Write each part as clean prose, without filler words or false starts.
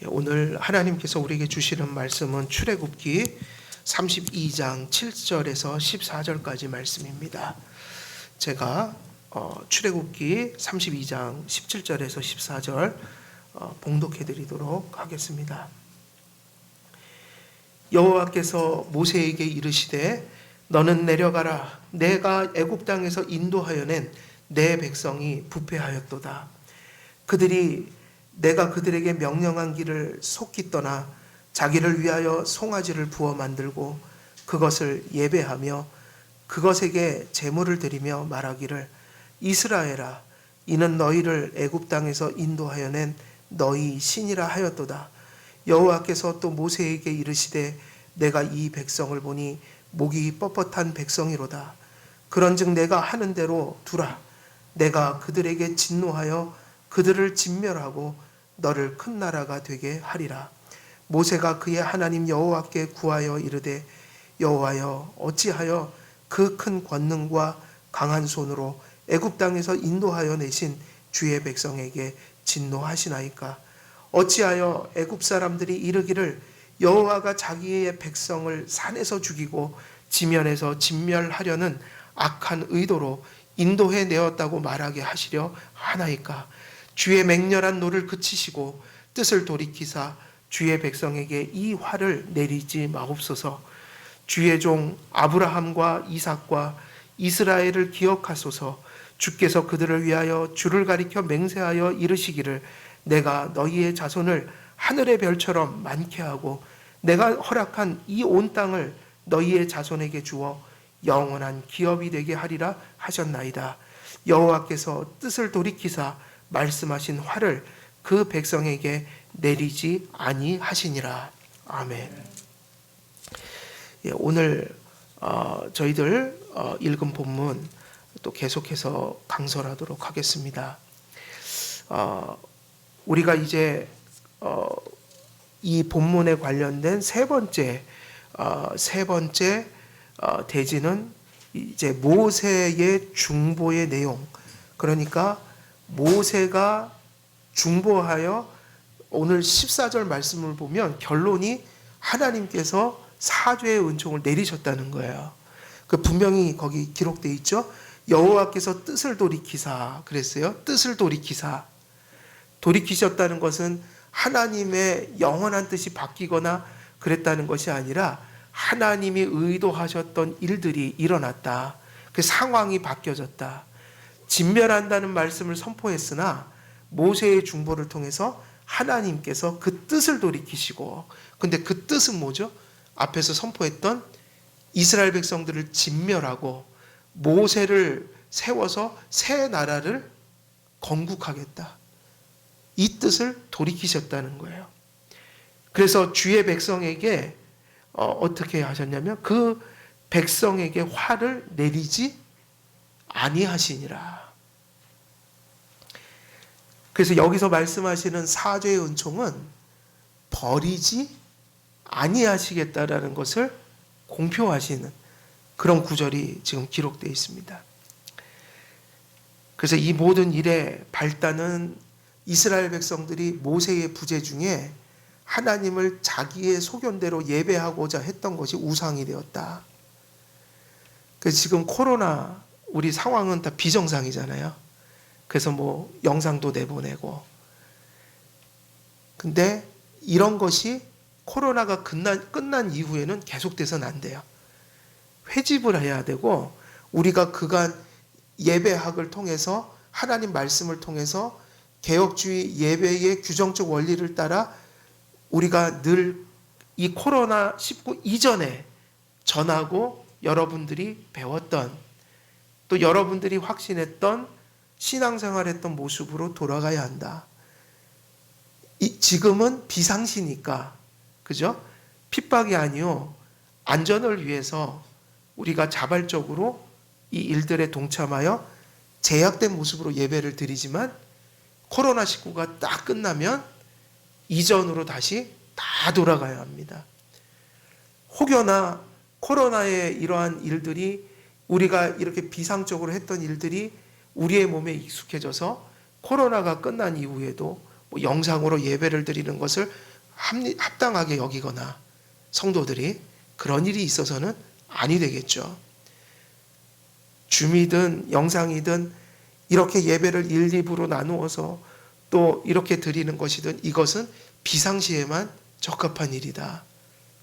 오늘 하나님께서 우리에게 주시는 말씀은 출애굽기 32장 7절에서 14절까지 말씀입니다. 제가 출애굽기 32장 17절에서 14절 봉독해 드리도록 하겠습니다. 여호와께서 모세에게 이르시되 너는 내려가라. 내가 애굽 땅에서 인도하여 낸 내 백성이 부패하였도다. 그들이 내가 그들에게 명령한 길을 속히 떠나 자기를 위하여 송아지를 부어 만들고 그것을 예배하며 그것에게 제물을 드리며 말하기를 이스라엘아 이는 너희를 애굽 땅에서 인도하여 낸 너희 신이라 하였도다. 여호와께서 또 모세에게 이르시되 내가 이 백성을 보니 목이 뻣뻣한 백성이로다. 그런즉 내가 하는 대로 두라. 내가 그들에게 진노하여 그들을 진멸하고 너를 큰 나라가 되게 하리라. 모세가 그의 하나님 여호와께 구하여 이르되 여호와여 어찌하여 그 큰 권능과 강한 손으로 애굽 땅에서 인도하여 내신 주의 백성에게 진노하시나이까. 어찌하여 애굽 사람들이 이르기를 여호와가 자기의 백성을 산에서 죽이고 지면에서 진멸하려는 악한 의도로 인도해 내었다고 말하게 하시려 하나이까. 주의 맹렬한 노를 그치시고 뜻을 돌이키사 주의 백성에게 이 화를 내리지 마옵소서. 주의 종 아브라함과 이삭과 이스라엘을 기억하소서. 주께서 그들을 위하여 주를 가리켜 맹세하여 이르시기를 내가 너희의 자손을 하늘의 별처럼 많게 하고 내가 허락한 이 온 땅을 너희의 자손에게 주어 영원한 기업이 되게 하리라 하셨나이다. 여호와께서 뜻을 돌이키사 말씀하신 화를 그 백성에게 내리지 아니하시니라. 아멘. 오늘 저희들 읽은 본문 또 계속해서 강설하도록 하겠습니다. 우리가 이제 이 본문에 관련된 세 번째 대지는 이제 모세의 중보의 내용. 그러니까 모세가 중보하여 오늘 14절 말씀을 보면 결론이 하나님께서 사죄의 은총을 내리셨다는 거예요. 그 분명히 거기 기록되어 있죠. 여호와께서 뜻을 돌이키사 그랬어요. 뜻을 돌이키사. 돌이키셨다는 것은 하나님의 영원한 뜻이 바뀌거나 그랬다는 것이 아니라 하나님이 의도하셨던 일들이 일어났다. 그 상황이 바뀌어졌다. 진멸한다는 말씀을 선포했으나 모세의 중보를 통해서 하나님께서 그 뜻을 돌이키시고, 근데 그 뜻은 뭐죠? 앞에서 선포했던 이스라엘 백성들을 진멸하고 모세를 세워서 새 나라를 건국하겠다. 이 뜻을 돌이키셨다는 거예요. 그래서 주의 백성에게 어떻게 하셨냐면 그 백성에게 화를 내리지 아니하시니라. 그래서 여기서 말씀하시는 사죄의 은총은 버리지 아니하시겠다라는 것을 공표하시는 그런 구절이 지금 기록되어 있습니다. 그래서 이 모든 일의 발단은 이스라엘 백성들이 모세의 부재 중에 하나님을 자기의 소견대로 예배하고자 했던 것이 우상이 되었다. 그래서 지금 코로나 우리 상황은 다 비정상이잖아요. 그래서 뭐 영상도 내보내고. 근데 이런 것이 코로나가 끝난 이후에는 계속돼서는 안 돼요. 회집을 해야 되고 우리가 그간 예배학을 통해서 하나님 말씀을 통해서 개혁주의 예배의 규정적 원리를 따라 우리가 늘 이 코로나19 이전에 전하고 여러분들이 배웠던 또 여러분들이 확신했던 신앙생활했던 모습으로 돌아가야 한다. 지금은 비상시니까 그죠? 핍박이 아니요 안전을 위해서 우리가 자발적으로 이 일들에 동참하여 제약된 모습으로 예배를 드리지만 코로나19가 딱 끝나면 이전으로 다시 다 돌아가야 합니다. 혹여나 코로나의 이러한 일들이 우리가 이렇게 비상적으로 했던 일들이 우리의 몸에 익숙해져서 코로나가 끝난 이후에도 뭐 영상으로 예배를 드리는 것을 합당하게 여기거나 성도들이 그런 일이 있어서는 아니 되겠죠. 줌이든 영상이든 이렇게 예배를 1, 2부로 나누어서 또 이렇게 드리는 것이든 이것은 비상시에만 적합한 일이다.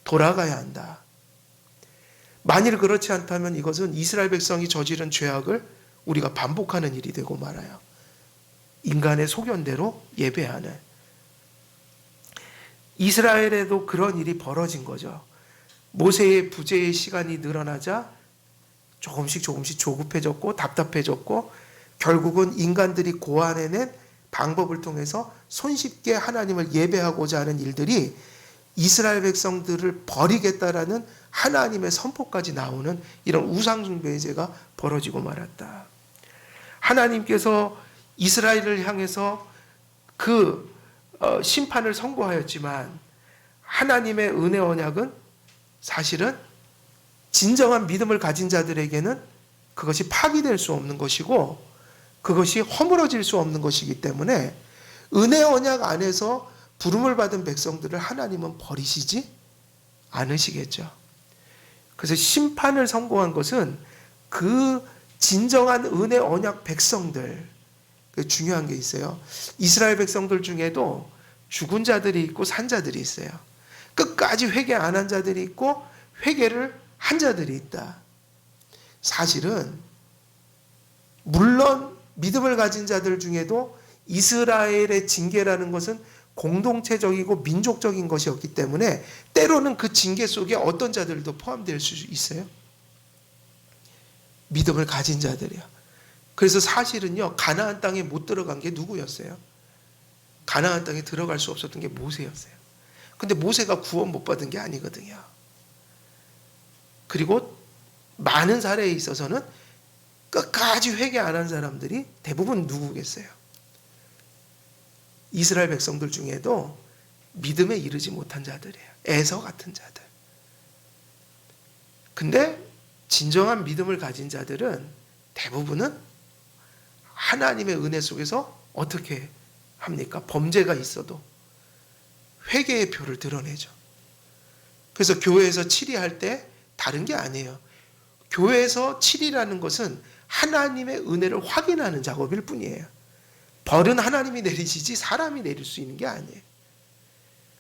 돌아가야 한다. 만일 그렇지 않다면 이것은 이스라엘 백성이 저지른 죄악을 우리가 반복하는 일이 되고 말아요. 인간의 소견대로 예배하는. 이스라엘에도 그런 일이 벌어진 거죠. 모세의 부재의 시간이 늘어나자 조금씩 조급해졌고 답답해졌고 결국은 인간들이 고안해낸 방법을 통해서 손쉽게 하나님을 예배하고자 하는 일들이 이스라엘 백성들을 버리겠다라는 하나님의 선포까지 나오는 이런 우상숭배의 죄가 벌어지고 말았다. 하나님께서 이스라엘을 향해서 그 심판을 선고하였지만 하나님의 은혜 언약은 사실은 진정한 믿음을 가진 자들에게는 그것이 파기될 수 없는 것이고 그것이 허물어질 수 없는 것이기 때문에 은혜 언약 안에서 부름을 받은 백성들을 하나님은 버리시지 않으시겠죠. 그래서 심판을 선고한 것은 그 진정한 은혜 언약 백성들, 중요한 게 있어요. 이스라엘 백성들 중에도 죽은 자들이 있고 산 자들이 있어요. 끝까지 회개 안 한 자들이 있고 회개를 한 자들이 있다. 사실은 물론 믿음을 가진 자들 중에도 이스라엘의 징계라는 것은 공동체적이고 민족적인 것이었기 때문에 때로는 그 징계 속에 어떤 자들도 포함될 수 있어요. 믿음을 가진 자들이요. 그래서 사실은요, 가나안 땅에 못 들어간 게 누구였어요? 가나안 땅에 들어갈 수 없었던 게 모세였어요. 근데 모세가 구원 못 받은 게 아니거든요. 그리고 많은 사례에 있어서는 끝까지 회개 안 한 사람들이 대부분 누구겠어요? 이스라엘 백성들 중에도 믿음에 이르지 못한 자들이에요. 에서 같은 자들. 근데 진정한 믿음을 가진 자들은 대부분은 하나님의 은혜 속에서 어떻게 합니까? 범죄가 있어도 회개의 표를 드러내죠. 그래서 교회에서 치리할 때 다른 게 아니에요. 교회에서 치리라는 것은 하나님의 은혜를 확인하는 작업일 뿐이에요. 벌은 하나님이 내리시지 사람이 내릴 수 있는 게 아니에요.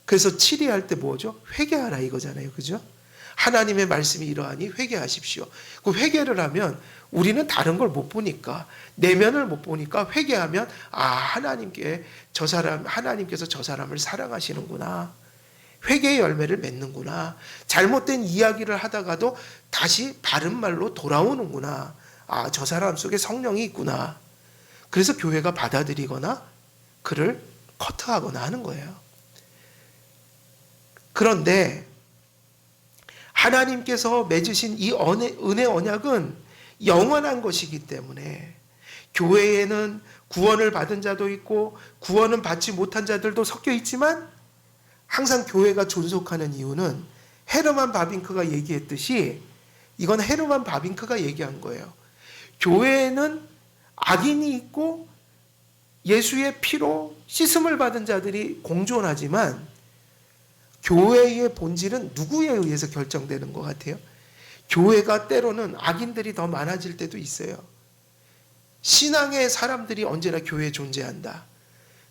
그래서 치리할 때 뭐죠? 회개하라 이거잖아요. 그죠? 하나님의 말씀이 이러하니 회개하십시오. 그 회개를 하면 우리는 다른 걸 못 보니까, 내면을 못 보니까 회개하면 하나님께서 저 사람을 사랑하시는구나. 회개의 열매를 맺는구나. 잘못된 이야기를 하다가도 다시 바른 말로 돌아오는구나. 저 사람 속에 성령이 있구나. 그래서 교회가 받아들이거나 그를 커트하거나 하는 거예요. 그런데 하나님께서 맺으신 이 은혜 언약은 영원한 것이기 때문에 교회에는 구원을 받은 자도 있고 구원은 받지 못한 자들도 섞여 있지만 항상 교회가 존속하는 이유는 헤르만 바빙크가 얘기했듯이 이건 헤르만 바빙크가 얘기한 거예요. 교회에는 악인이 있고 예수의 피로 씻음을 받은 자들이 공존하지만 교회의 본질은 누구에 의해서 결정되는 것 같아요? 교회가 때로는 악인들이 더 많아질 때도 있어요. 신앙의 사람들이 언제나 교회에 존재한다.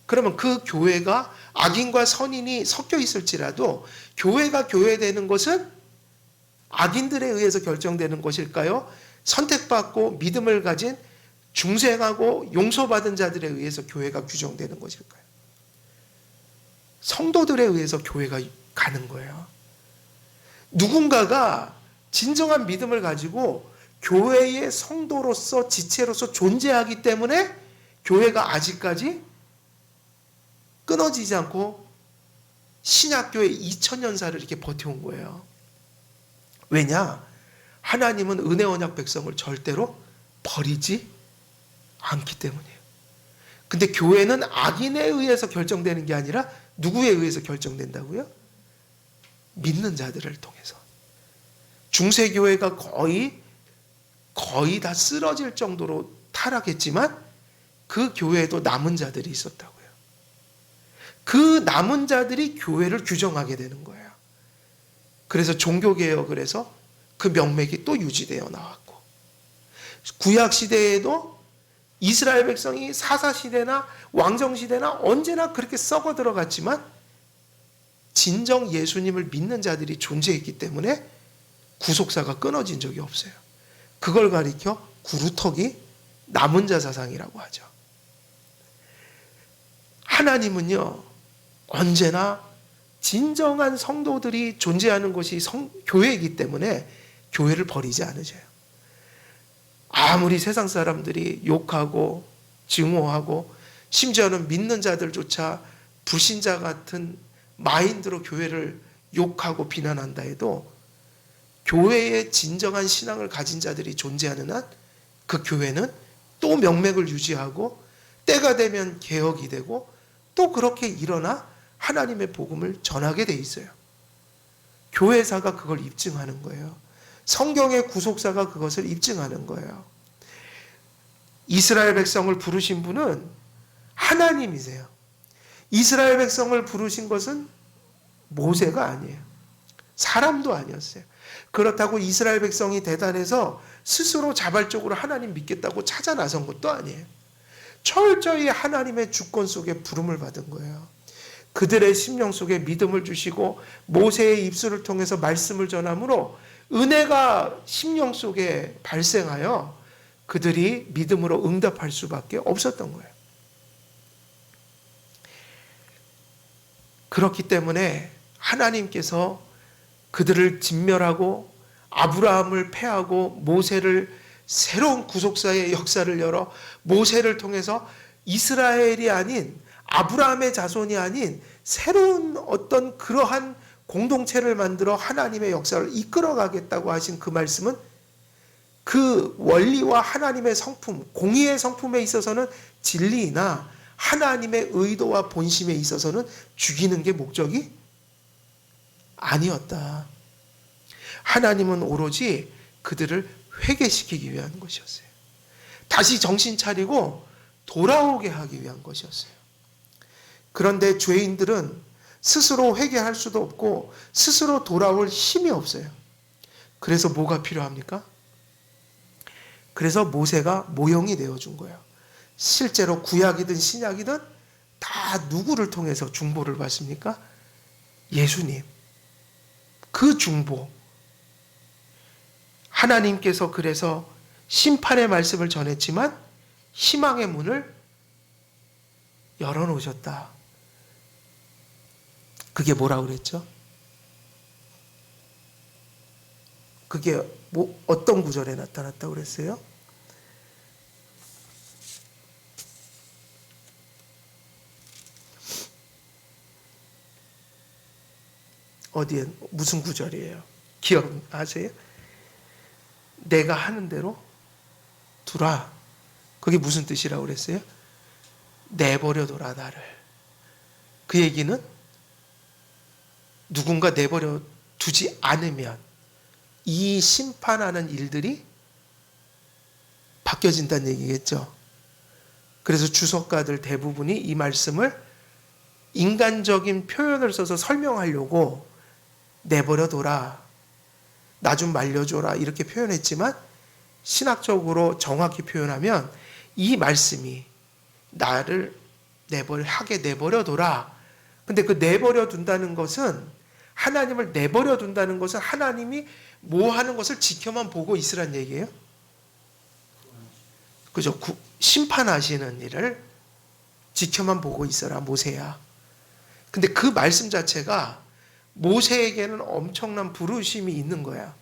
그러면 그 교회가 악인과 선인이 섞여 있을지라도 교회가 교회되는 것은 악인들에 의해서 결정되는 것일까요? 선택받고 믿음을 가진 중생하고 용서받은 자들에 의해서 교회가 규정되는 것일까요? 성도들에 의해서 교회가 가는 거예요. 누군가가 진정한 믿음을 가지고 교회의 성도로서 지체로서 존재하기 때문에 교회가 아직까지 끊어지지 않고 신약교회 2000년사를 이렇게 버텨온 거예요. 왜냐? 하나님은 은혜 언약 백성을 절대로 버리지 않기 때문이에요. 근데 교회는 악인에 의해서 결정되는 게 아니라 누구에 의해서 결정된다고요? 믿는 자들을 통해서. 중세교회가 거의 다 쓰러질 정도로 타락했지만 그 교회에도 남은 자들이 있었다고요. 그 남은 자들이 교회를 규정하게 되는 거예요. 그래서 종교개혁을 해서 그 명맥이 또 유지되어 나왔고, 구약시대에도 이스라엘 백성이 사사시대나 왕정시대나 언제나 그렇게 썩어 들어갔지만 진정 예수님을 믿는 자들이 존재했기 때문에 구속사가 끊어진 적이 없어요. 그걸 가리켜 구루터기 남은 자 사상이라고 하죠. 하나님은요, 언제나 진정한 성도들이 존재하는 곳이 교회이기 때문에 교회를 버리지 않으셔요. 아무리 세상 사람들이 욕하고 증오하고 심지어는 믿는 자들조차 불신자 같은 마인드로 교회를 욕하고 비난한다 해도 교회에 진정한 신앙을 가진 자들이 존재하는 한 그 교회는 또 명맥을 유지하고 때가 되면 개혁이 되고 또 그렇게 일어나 하나님의 복음을 전하게 돼 있어요. 교회사가 그걸 입증하는 거예요. 성경의 구속사가 그것을 입증하는 거예요. 이스라엘 백성을 부르신 분은 하나님이세요. 이스라엘 백성을 부르신 것은 모세가 아니에요. 사람도 아니었어요. 그렇다고 이스라엘 백성이 대단해서 스스로 자발적으로 하나님 믿겠다고 찾아 나선 것도 아니에요. 철저히 하나님의 주권 속에 부름을 받은 거예요. 그들의 심령 속에 믿음을 주시고 모세의 입술을 통해서 말씀을 전함으로 은혜가 심령 속에 발생하여 그들이 믿음으로 응답할 수밖에 없었던 거예요. 그렇기 때문에 하나님께서 그들을 진멸하고 아브라함을 패하고 모세를 새로운 구속사의 역사를 열어 모세를 통해서 이스라엘이 아닌 아브라함의 자손이 아닌 새로운 어떤 그러한 공동체를 만들어 하나님의 역사를 이끌어가겠다고 하신 그 말씀은 그 원리와 하나님의 성품, 공의의 성품에 있어서는 진리이나 하나님의 의도와 본심에 있어서는 죽이는 게 목적이 아니었다. 하나님은 오로지 그들을 회개시키기 위한 것이었어요. 다시 정신 차리고 돌아오게 하기 위한 것이었어요. 그런데 죄인들은 스스로 회개할 수도 없고 스스로 돌아올 힘이 없어요. 그래서 뭐가 필요합니까? 그래서 모세가 모형이 되어준 거예요. 실제로 구약이든 신약이든 다 누구를 통해서 중보를 받습니까? 예수님. 그 중보. 하나님께서 그래서 심판의 말씀을 전했지만 희망의 문을 열어놓으셨다. 그게 뭐라고 그랬죠? 그게 어떤 구절에 나타났다고 그랬어요? 어디에 무슨 구절이에요? 기억하세요? 내가 하는 대로 두라. 그게 무슨 뜻이라고 그랬어요? 내버려둬라 나를. 그 얘기는 누군가 내버려 두지 않으면 이 심판하는 일들이 바뀌어진다는 얘기겠죠. 그래서 주석가들 대부분이 이 말씀을 인간적인 표현을 써서 설명하려고 내버려둬라, 나 좀 말려줘라 이렇게 표현했지만 신학적으로 정확히 표현하면 이 말씀이 나를 하게 내버려둬라. 근데 그 내버려둔다는 것은 하나님을 내버려둔다는 것은 하나님이 뭐 하는 것을 지켜만 보고 있으란 얘기예요. 그죠? 심판하시는 일을 지켜만 보고 있어라 모세야. 근데 그 말씀 자체가 모세에게는 엄청난 부르심이 있는 거야.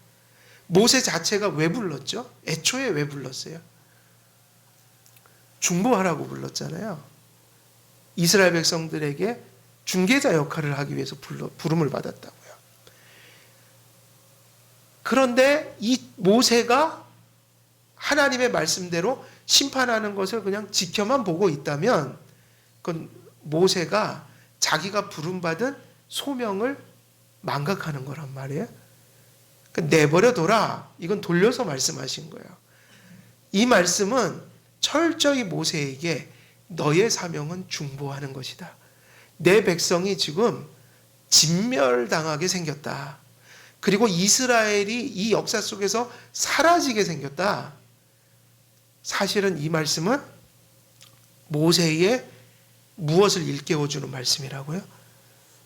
모세 자체가 왜 불렀죠? 애초에 왜 불렀어요? 중보하라고 불렀잖아요. 이스라엘 백성들에게 중개자 역할을 하기 위해서 부름을 받았다고요. 그런데 이 모세가 하나님의 말씀대로 심판하는 것을 그냥 지켜만 보고 있다면 그건 모세가 자기가 부름받은 소명을 망각하는 거란 말이에요. 내버려둬라. 이건 돌려서 말씀하신 거예요. 이 말씀은 철저히 모세에게 너의 사명은 중보하는 것이다. 내 백성이 지금 진멸당하게 생겼다. 그리고 이스라엘이 이 역사 속에서 사라지게 생겼다. 사실은 이 말씀은 모세의 무엇을 일깨워주는 말씀이라고요?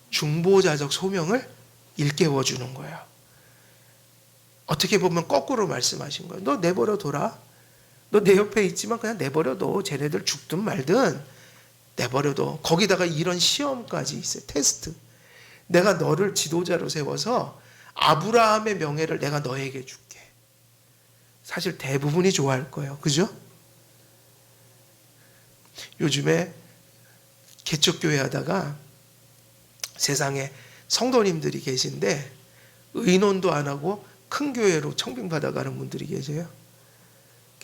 중보자적 소명을 일깨워주는 거예요. 어떻게 보면 거꾸로 말씀하신 거예요. 너 내버려 둬라. 너 내 옆에 있지만 그냥 내버려 둬. 쟤네들 죽든 말든 내버려 둬. 거기다가 이런 시험까지 있어요. 테스트. 내가 너를 지도자로 세워서 아브라함의 명예를 내가 너에게 줄게. 사실 대부분이 좋아할 거예요. 그죠? 요즘에 개척교회 하다가 세상에 성도님들이 계신데 의논도 안 하고 큰 교회로 청빙받아가는 분들이 계세요.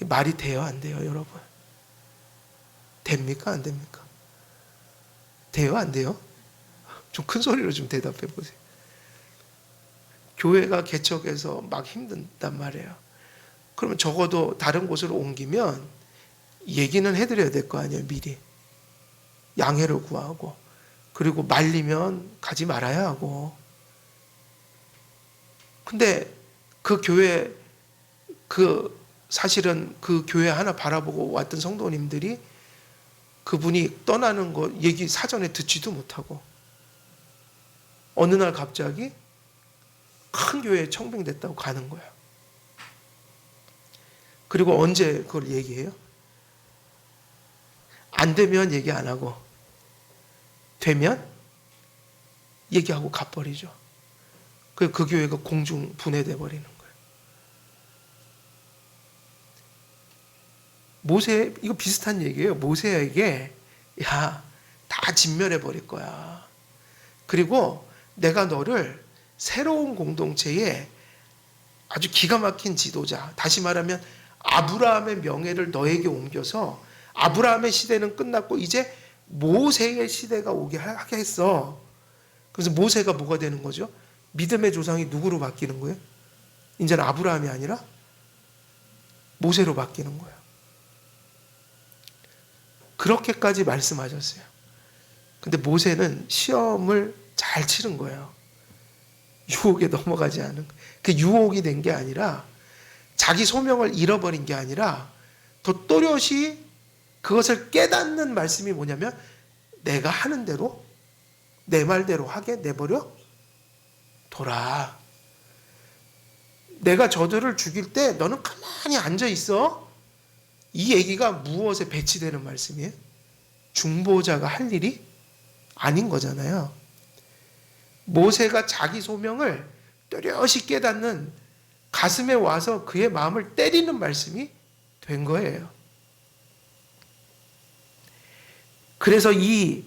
말이 돼요? 안 돼요? 여러분? 됩니까? 안 됩니까? 돼요? 안 돼요? 좀 큰 소리로 좀 대답해 보세요. 교회가 개척해서 막 힘든단 말이에요. 그러면 적어도 다른 곳으로 옮기면 얘기는 해드려야 될 거 아니에요. 미리. 양해를 구하고. 그리고 말리면 가지 말아야 하고. 근데 그 교회, 사실은 그 교회 하나 바라보고 왔던 성도님들이 그분이 떠나는 거 얘기 사전에 듣지도 못하고 어느 날 갑자기 큰 교회에 청빙됐다고 가는 거예요. 그리고 언제 그걸 얘기해요? 안 되면 얘기 안 하고 되면 얘기하고 가버리죠. 그 교회가 공중 분해돼 버리는 거예요. 모세, 이거 비슷한 얘기예요. 모세에게 야, 다 진멸해 버릴 거야. 그리고 내가 너를 새로운 공동체에 아주 기가 막힌 지도자, 다시 말하면 아브라함의 명예를 너에게 옮겨서 아브라함의 시대는 끝났고 이제 모세의 시대가 오게 하게 했어. 그래서 모세가 뭐가 되는 거죠? 믿음의 조상이 누구로 바뀌는 거예요? 이제는 아브라함이 아니라 모세로 바뀌는 거예요. 그렇게까지 말씀하셨어요. 근데 모세는 시험을 잘 치른 거예요. 유혹에 넘어가지 않은. 그 유혹이 된 게 아니라 자기 소명을 잃어버린 게 아니라 더 또렷이 그것을 깨닫는 말씀이 뭐냐면 내가 하는 대로 내 말대로 하게 내버려 둬라. 내가 저들을 죽일 때 너는 가만히 앉아 있어. 이 얘기가 무엇에 배치되는 말씀이에요? 중보자가 할 일이 아닌 거잖아요. 모세가 자기 소명을 또렷이 깨닫는 가슴에 와서 그의 마음을 때리는 말씀이 된 거예요. 그래서 이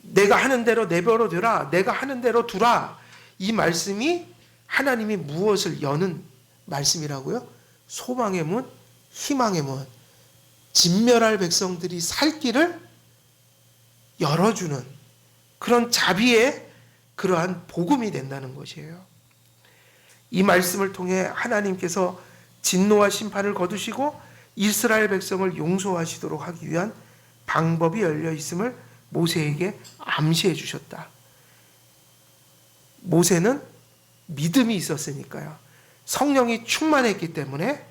내가 하는 대로 내버려 둬라, 내가 하는 대로 두라, 이 말씀이 하나님이 무엇을 여는 말씀이라고요? 소망의 문, 희망의 문, 진멸할 백성들이 살 길을 열어주는 그런 자비의 그러한 복음이 된다는 것이에요. 이 말씀을 통해 하나님께서 진노와 심판을 거두시고 이스라엘 백성을 용서하시도록 하기 위한 방법이 열려 있음을 모세에게 암시해 주셨다. 모세는 믿음이 있었으니까요. 성령이 충만했기 때문에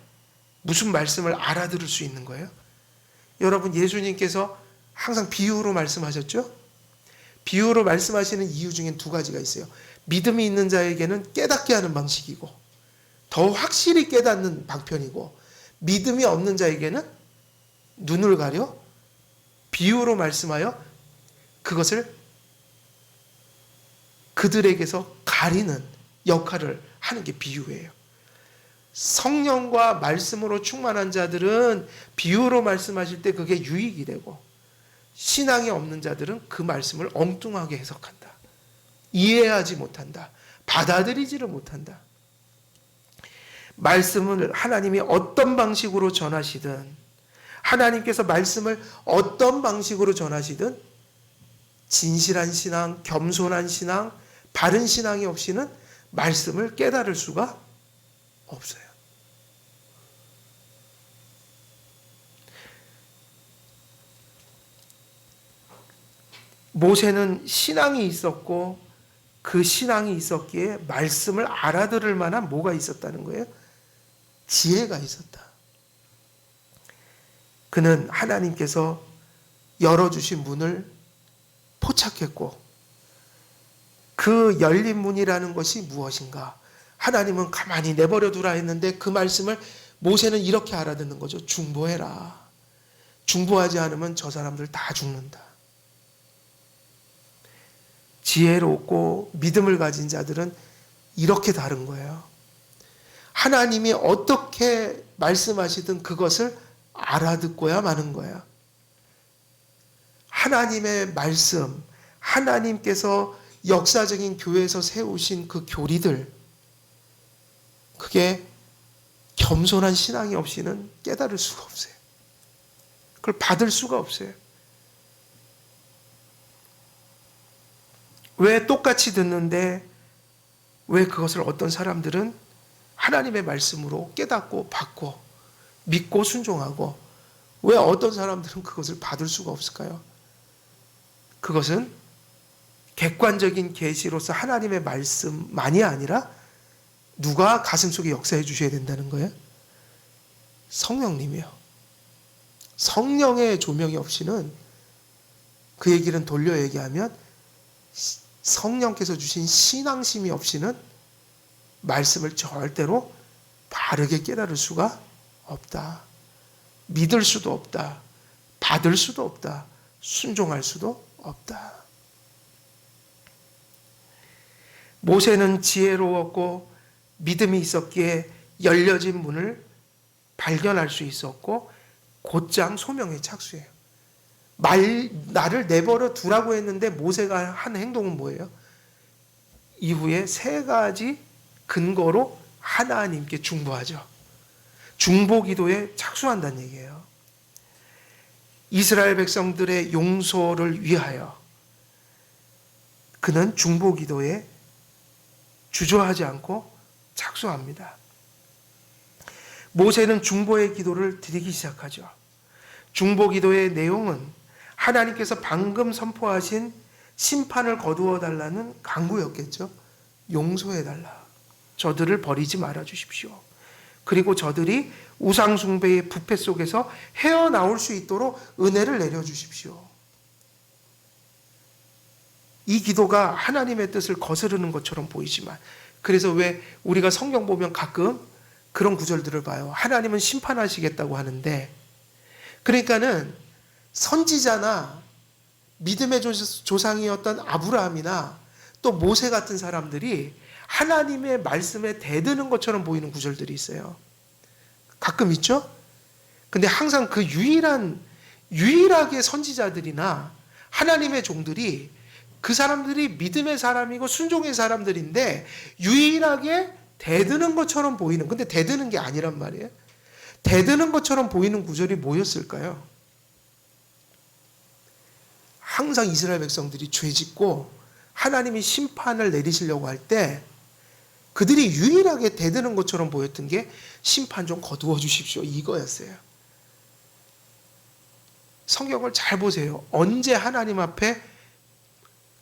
무슨 말씀을 알아들을 수 있는 거예요? 여러분, 예수님께서 항상 비유로 말씀하셨죠? 비유로 말씀하시는 이유 중엔 두 가지가 있어요. 믿음이 있는 자에게는 깨닫게 하는 방식이고 더 확실히 깨닫는 방편이고, 믿음이 없는 자에게는 눈을 가려 비유로 말씀하여 그것을 그들에게서 가리는 역할을 하는 게 비유예요. 성령과 말씀으로 충만한 자들은 비유로 말씀하실 때 그게 유익이 되고, 신앙이 없는 자들은 그 말씀을 엉뚱하게 해석한다. 이해하지 못한다. 받아들이지를 못한다. 말씀을 하나님이 어떤 방식으로 전하시든, 하나님께서 말씀을 어떤 방식으로 전하시든 진실한 신앙, 겸손한 신앙, 바른 신앙이 없이는 말씀을 깨달을 수가 없어요. 모세는 신앙이 있었고 그 신앙이 있었기에 말씀을 알아들을 만한 뭐가 있었다는 거예요? 지혜가 있었다. 그는 하나님께서 열어주신 문을 포착했고 그 열린 문이라는 것이 무엇인가? 하나님은 가만히 내버려 두라 했는데 그 말씀을 모세는 이렇게 알아듣는 거죠. 중보해라. 중보하지 않으면 저 사람들 다 죽는다. 지혜롭고 믿음을 가진 자들은 이렇게 다른 거예요. 하나님이 어떻게 말씀하시든 그것을 알아듣고야 마는 거예요. 하나님의 말씀, 하나님께서 역사적인 교회에서 세우신 그 교리들, 그게 겸손한 신앙이 없이는 깨달을 수가 없어요. 그걸 받을 수가 없어요. 왜 똑같이 듣는데 왜 그것을 어떤 사람들은 하나님의 말씀으로 깨닫고 받고 믿고 순종하고 왜 어떤 사람들은 그것을 받을 수가 없을까요? 그것은 객관적인 계시로서 하나님의 말씀만이 아니라 누가 가슴속에 역사해 주셔야 된다는 거예요? 성령님이요. 성령의 조명이 없이는 그 얘기는 돌려 얘기하면 성령께서 주신 신앙심이 없이는 말씀을 절대로 바르게 깨달을 수가 없다. 믿을 수도 없다. 받을 수도 없다. 순종할 수도 없다. 모세는 지혜로웠고 믿음이 있었기에 열려진 문을 발견할 수 있었고 곧장 소명에 착수해요. 나를 내버려 두라고 했는데 모세가 한 행동은 뭐예요? 이후에 세 가지 근거로 하나님께 중보하죠. 중보 기도에 착수한다는 얘기예요. 이스라엘 백성들의 용서를 위하여 그는 중보 기도에 주저하지 않고 착수합니다. 모세는 중보의 기도를 드리기 시작하죠. 중보 기도의 내용은 하나님께서 방금 선포하신 심판을 거두어 달라는 간구였겠죠. 용서해달라. 저들을 버리지 말아 주십시오. 그리고 저들이 우상 숭배의 부패 속에서 헤어나올 수 있도록 은혜를 내려주십시오. 이 기도가 하나님의 뜻을 거스르는 것처럼 보이지만, 그래서 왜 우리가 성경 보면 가끔 그런 구절들을 봐요. 하나님은 심판하시겠다고 하는데, 그러니까는 선지자나 믿음의 조상이었던 아브라함이나 또 모세 같은 사람들이 하나님의 말씀에 대드는 것처럼 보이는 구절들이 있어요. 가끔 있죠? 근데 항상 그 유일하게 선지자들이나 하나님의 종들이 그 사람들이 믿음의 사람이고 순종의 사람들인데 유일하게 대드는 것처럼 보이는, 근데 대드는 게 아니란 말이에요. 대드는 것처럼 보이는 구절이 뭐였을까요? 항상 이스라엘 백성들이 죄짓고 하나님이 심판을 내리시려고 할 때 그들이 유일하게 대드는 것처럼 보였던 게 심판 좀 거두어 주십시오, 이거였어요. 성경을 잘 보세요. 언제 하나님 앞에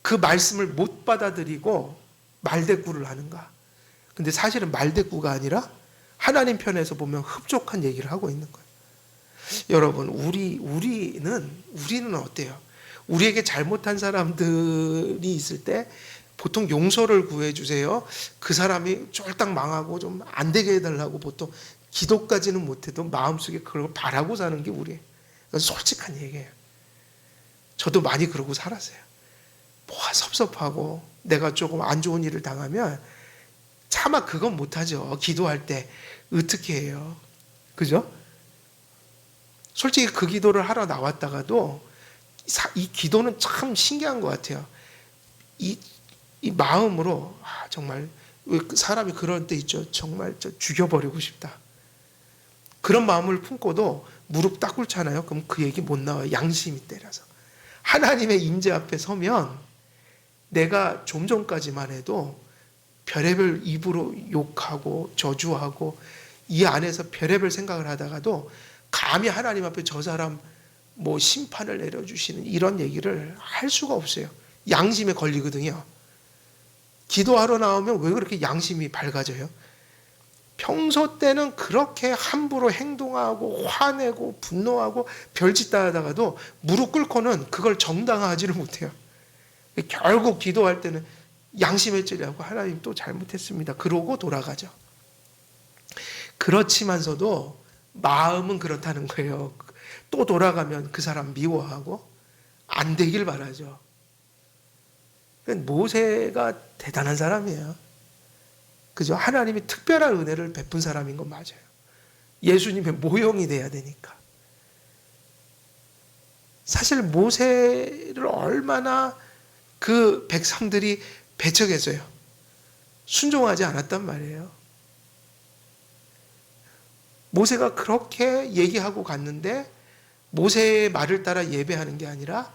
그 말씀을 못 받아들이고 말대꾸를 하는가? 근데 사실은 말대꾸가 아니라 하나님 편에서 보면 흡족한 얘기를 하고 있는 거예요. 여러분, 우리는 어때요? 우리에게 잘못한 사람들이 있을 때 보통 용서를 구해주세요. 그 사람이 쫄딱 망하고 좀 안 되게 해달라고 보통 기도까지는 못해도 마음속에 그걸 바라고 사는 게 우리예요. 솔직한 얘기예요. 저도 많이 그러고 살았어요. 뭐가 섭섭하고 내가 조금 안 좋은 일을 당하면 차마 그건 못하죠. 기도할 때 어떻게 해요? 그죠? 솔직히 그 기도를 하러 나왔다가도 이 기도는 참 신기한 것 같아요. 이 마음으로 정말 사람이 그럴 때 있죠. 정말 죽여버리고 싶다. 그런 마음을 품고도 무릎 딱 꿇잖아요. 그럼 그 얘기 못 나와요. 양심이 때려서. 하나님의 임재 앞에 서면 내가 좀 전까지만 해도 별의별 입으로 욕하고 저주하고 이 안에서 별의별 생각을 하다가도 감히 하나님 앞에 저 사람 뭐 심판을 내려주시는 이런 얘기를 할 수가 없어요. 양심에 걸리거든요. 기도하러 나오면 왜 그렇게 양심이 밝아져요? 평소 때는 그렇게 함부로 행동하고 화내고 분노하고 별짓 다 하다가도 무릎 꿇고는 그걸 정당화하지를 못해요. 결국 기도할 때는 양심에 찔려고 하나님 또 잘못했습니다. 그러고 돌아가죠. 그렇지만서도 마음은 그렇다는 거예요. 또 돌아가면 그 사람 미워하고 안 되길 바라죠. 모세가 대단한 사람이에요. 그죠? 하나님이 특별한 은혜를 베푼 사람인 건 맞아요. 예수님의 모형이 돼야 되니까. 사실 모세를 얼마나 그 백성들이 배척했어요. 순종하지 않았단 말이에요. 모세가 그렇게 얘기하고 갔는데 모세의 말을 따라 예배하는 게 아니라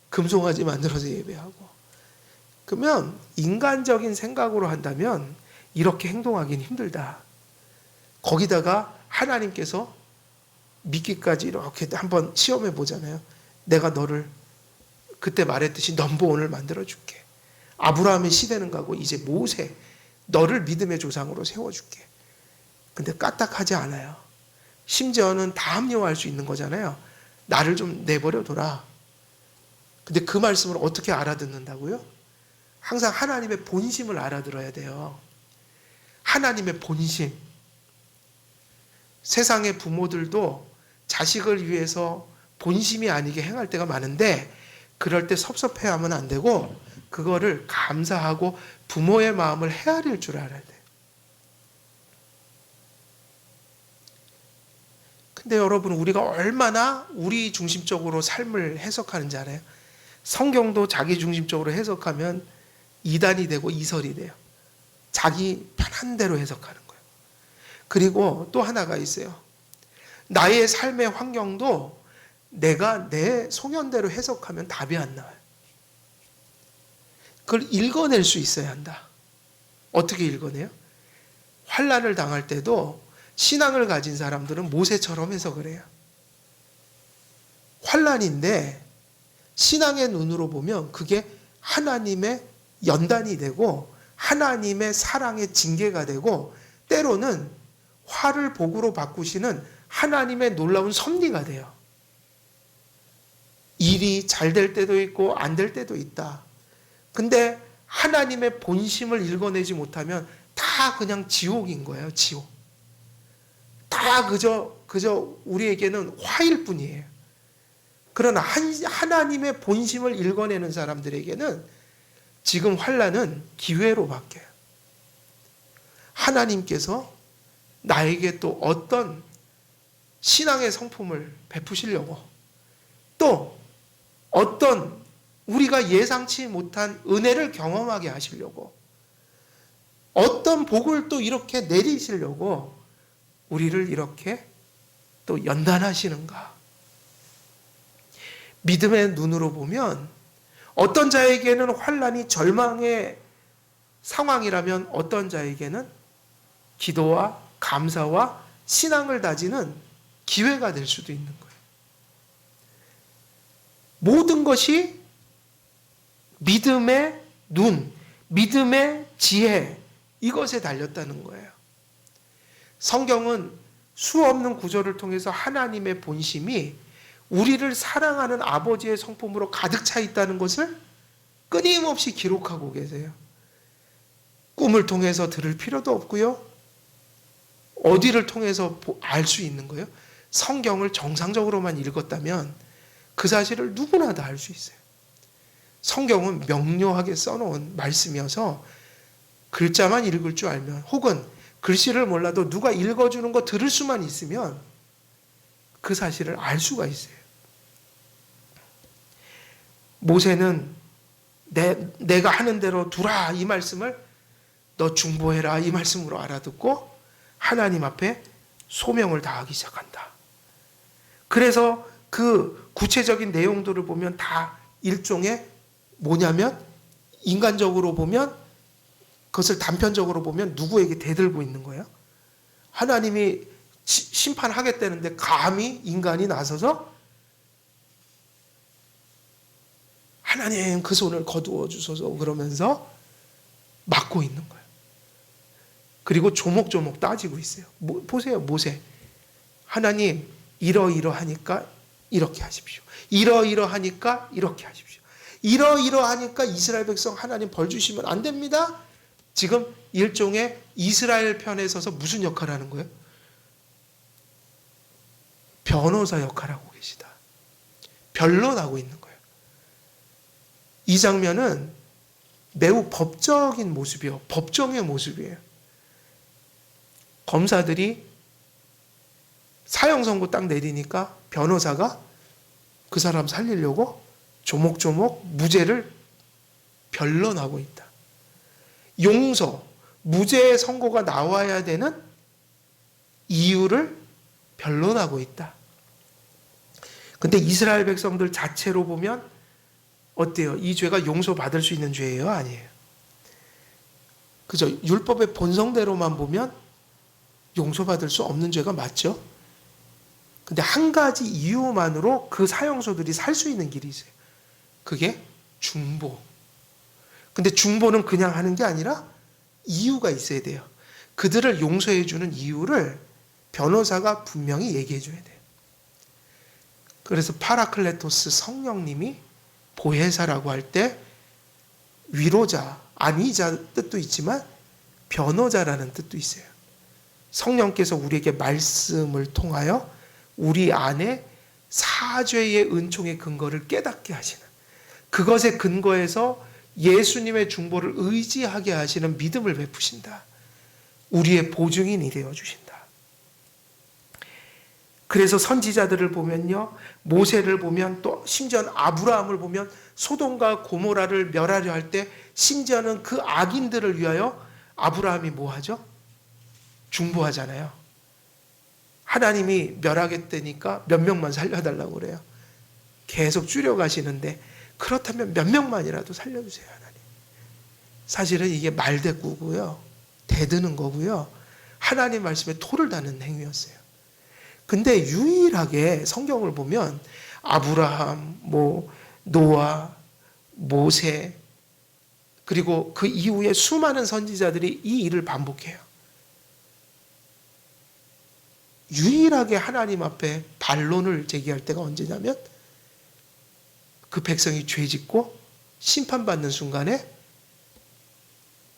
금송아지 만들어서 예배하고. 그러면 인간적인 생각으로 한다면 이렇게 행동하기는 힘들다. 거기다가 하나님께서 믿기까지 이렇게 한번 시험해 보잖아요. 내가 너를 그때 말했듯이 넘버원을 만들어 줄게. 아브라함의 시대는 가고 이제 모세 너를 믿음의 조상으로 세워줄게. 근데 까딱하지 않아요. 심지어는 다 합리화할 수 있는 거잖아요. 나를 좀 내버려둬라. 근데 그 말씀을 어떻게 알아듣는다고요? 항상 하나님의 본심을 알아들어야 돼요. 하나님의 본심. 세상의 부모들도 자식을 위해서 본심이 아니게 행할 때가 많은데 그럴 때 섭섭해하면 안 되고 그거를 감사하고 부모의 마음을 헤아릴 줄 알아야 돼요. 근데 여러분 우리가 얼마나 우리 중심적으로 삶을 해석하는지 알아요? 성경도 자기 중심적으로 해석하면 이단이 되고 이설이 돼요. 자기 편한 대로 해석하는 거예요. 그리고 또 하나가 있어요. 나의 삶의 환경도 내가 내 소견대로 해석하면 답이 안 나와요. 그걸 읽어낼 수 있어야 한다. 어떻게 읽어내요? 환난을 당할 때도 신앙을 가진 사람들은 모세처럼 해석을 해요. 환난인데 신앙의 눈으로 보면 그게 하나님의 연단이 되고 하나님의 사랑의 징계가 되고 때로는 화를 복으로 바꾸시는 하나님의 놀라운 섭리가 돼요. 일이 잘 될 때도 있고 안 될 때도 있다. 근데 하나님의 본심을 읽어내지 못하면 다 그냥 지옥인 거예요. 지옥. 다 그저 우리에게는 화일 뿐이에요. 그러나 하나님의 본심을 읽어내는 사람들에게는 지금 환난은 기회로 바뀌어요. 하나님께서 나에게 또 어떤 신앙의 성품을 베푸시려고 또 어떤 우리가 예상치 못한 은혜를 경험하게 하시려고 어떤 복을 또 이렇게 내리시려고 우리를 이렇게 또 연단하시는가. 믿음의 눈으로 보면 어떤 자에게는 환난이 절망의 상황이라면 어떤 자에게는 기도와 감사와 신앙을 다지는 기회가 될 수도 있는 거예요. 모든 것이 믿음의 눈, 믿음의 지혜, 이것에 달렸다는 거예요. 성경은 수없는 구절을 통해서 하나님의 본심이 우리를 사랑하는 아버지의 성품으로 가득 차 있다는 것을 끊임없이 기록하고 계세요. 꿈을 통해서 들을 필요도 없고요. 어디를 통해서 알 수 있는 거예요? 성경을 정상적으로만 읽었다면 그 사실을 누구나 다 알 수 있어요. 성경은 명료하게 써놓은 말씀이어서 글자만 읽을 줄 알면 혹은 글씨를 몰라도 누가 읽어주는 거 들을 수만 있으면 그 사실을 알 수가 있어요. 모세는 내가 하는 대로 두라 이 말씀을 너 중보해라 이 말씀으로 알아듣고 하나님 앞에 소명을 다하기 시작한다. 그래서 그 구체적인 내용들을 보면 다 일종의 뭐냐면 인간적으로 보면 그것을 단편적으로 보면 누구에게 대들고 있는 거예요? 하나님이 심판하겠다는데 감히 인간이 나서서 하나님 그 손을 거두어 주소서 그러면서 막고 있는 거예요. 그리고 조목조목 따지고 있어요. 보세요, 모세. 하나님 이러이러하니까 이렇게 하십시오. 이러이러하니까 이렇게 하십시오. 이러이러하니까 이스라엘 백성 하나님 벌 주시면 안 됩니다. 지금 일종의 이스라엘 편에 서서 무슨 역할을 하는 거예요? 변호사 역할을 하고 계시다. 변론하고 있는 거예요. 이 장면은 매우 법적인 모습이요. 법정의 모습이에요. 검사들이 사형 선고 딱 내리니까 변호사가 그 사람 살리려고 조목조목 무죄를 변론하고 있다. 용서, 무죄의 선고가 나와야 되는 이유를 변론하고 있다. 근데 이스라엘 백성들 자체로 보면 어때요? 이 죄가 용서받을 수 있는 죄예요? 아니에요? 그죠? 율법의 본성대로만 보면 용서받을 수 없는 죄가 맞죠? 근데 한 가지 이유만으로 그 사형소들이 살 수 있는 길이 있어요. 그게 중보. 근데 중보는 그냥 하는 게 아니라 이유가 있어야 돼요. 그들을 용서해 주는 이유를 변호사가 분명히 얘기해 줘야 돼요. 그래서 파라클레토스 성령님이 보혜사라고 할 때 위로자, 안위자 뜻도 있지만 변호자라는 뜻도 있어요. 성령께서 우리에게 말씀을 통하여 우리 안에 사죄의 은총의 근거를 깨닫게 하시는, 그것의 근거에서 예수님의 중보를 의지하게 하시는 믿음을 베푸신다. 우리의 보증인이 되어주신다. 그래서 선지자들을 보면요, 모세를 보면 또 심지어는 아브라함을 보면 소돔과 고모라를 멸하려 할 때 심지어는 그 악인들을 위하여 아브라함이 뭐 하죠? 중보하잖아요. 하나님이 멸하겠다니까 몇 명만 살려달라고 그래요. 계속 줄여가시는데 그렇다면 몇 명만이라도 살려주세요, 하나님. 사실은 이게 말대꾸고요, 대드는 거고요, 하나님 말씀에 토를 다는 행위였어요. 근데 유일하게 성경을 보면 아브라함, 노아, 모세, 그리고 그 이후에 수많은 선지자들이 이 일을 반복해요. 유일하게 하나님 앞에 반론을 제기할 때가 언제냐면 그 백성이 죄짓고 심판받는 순간에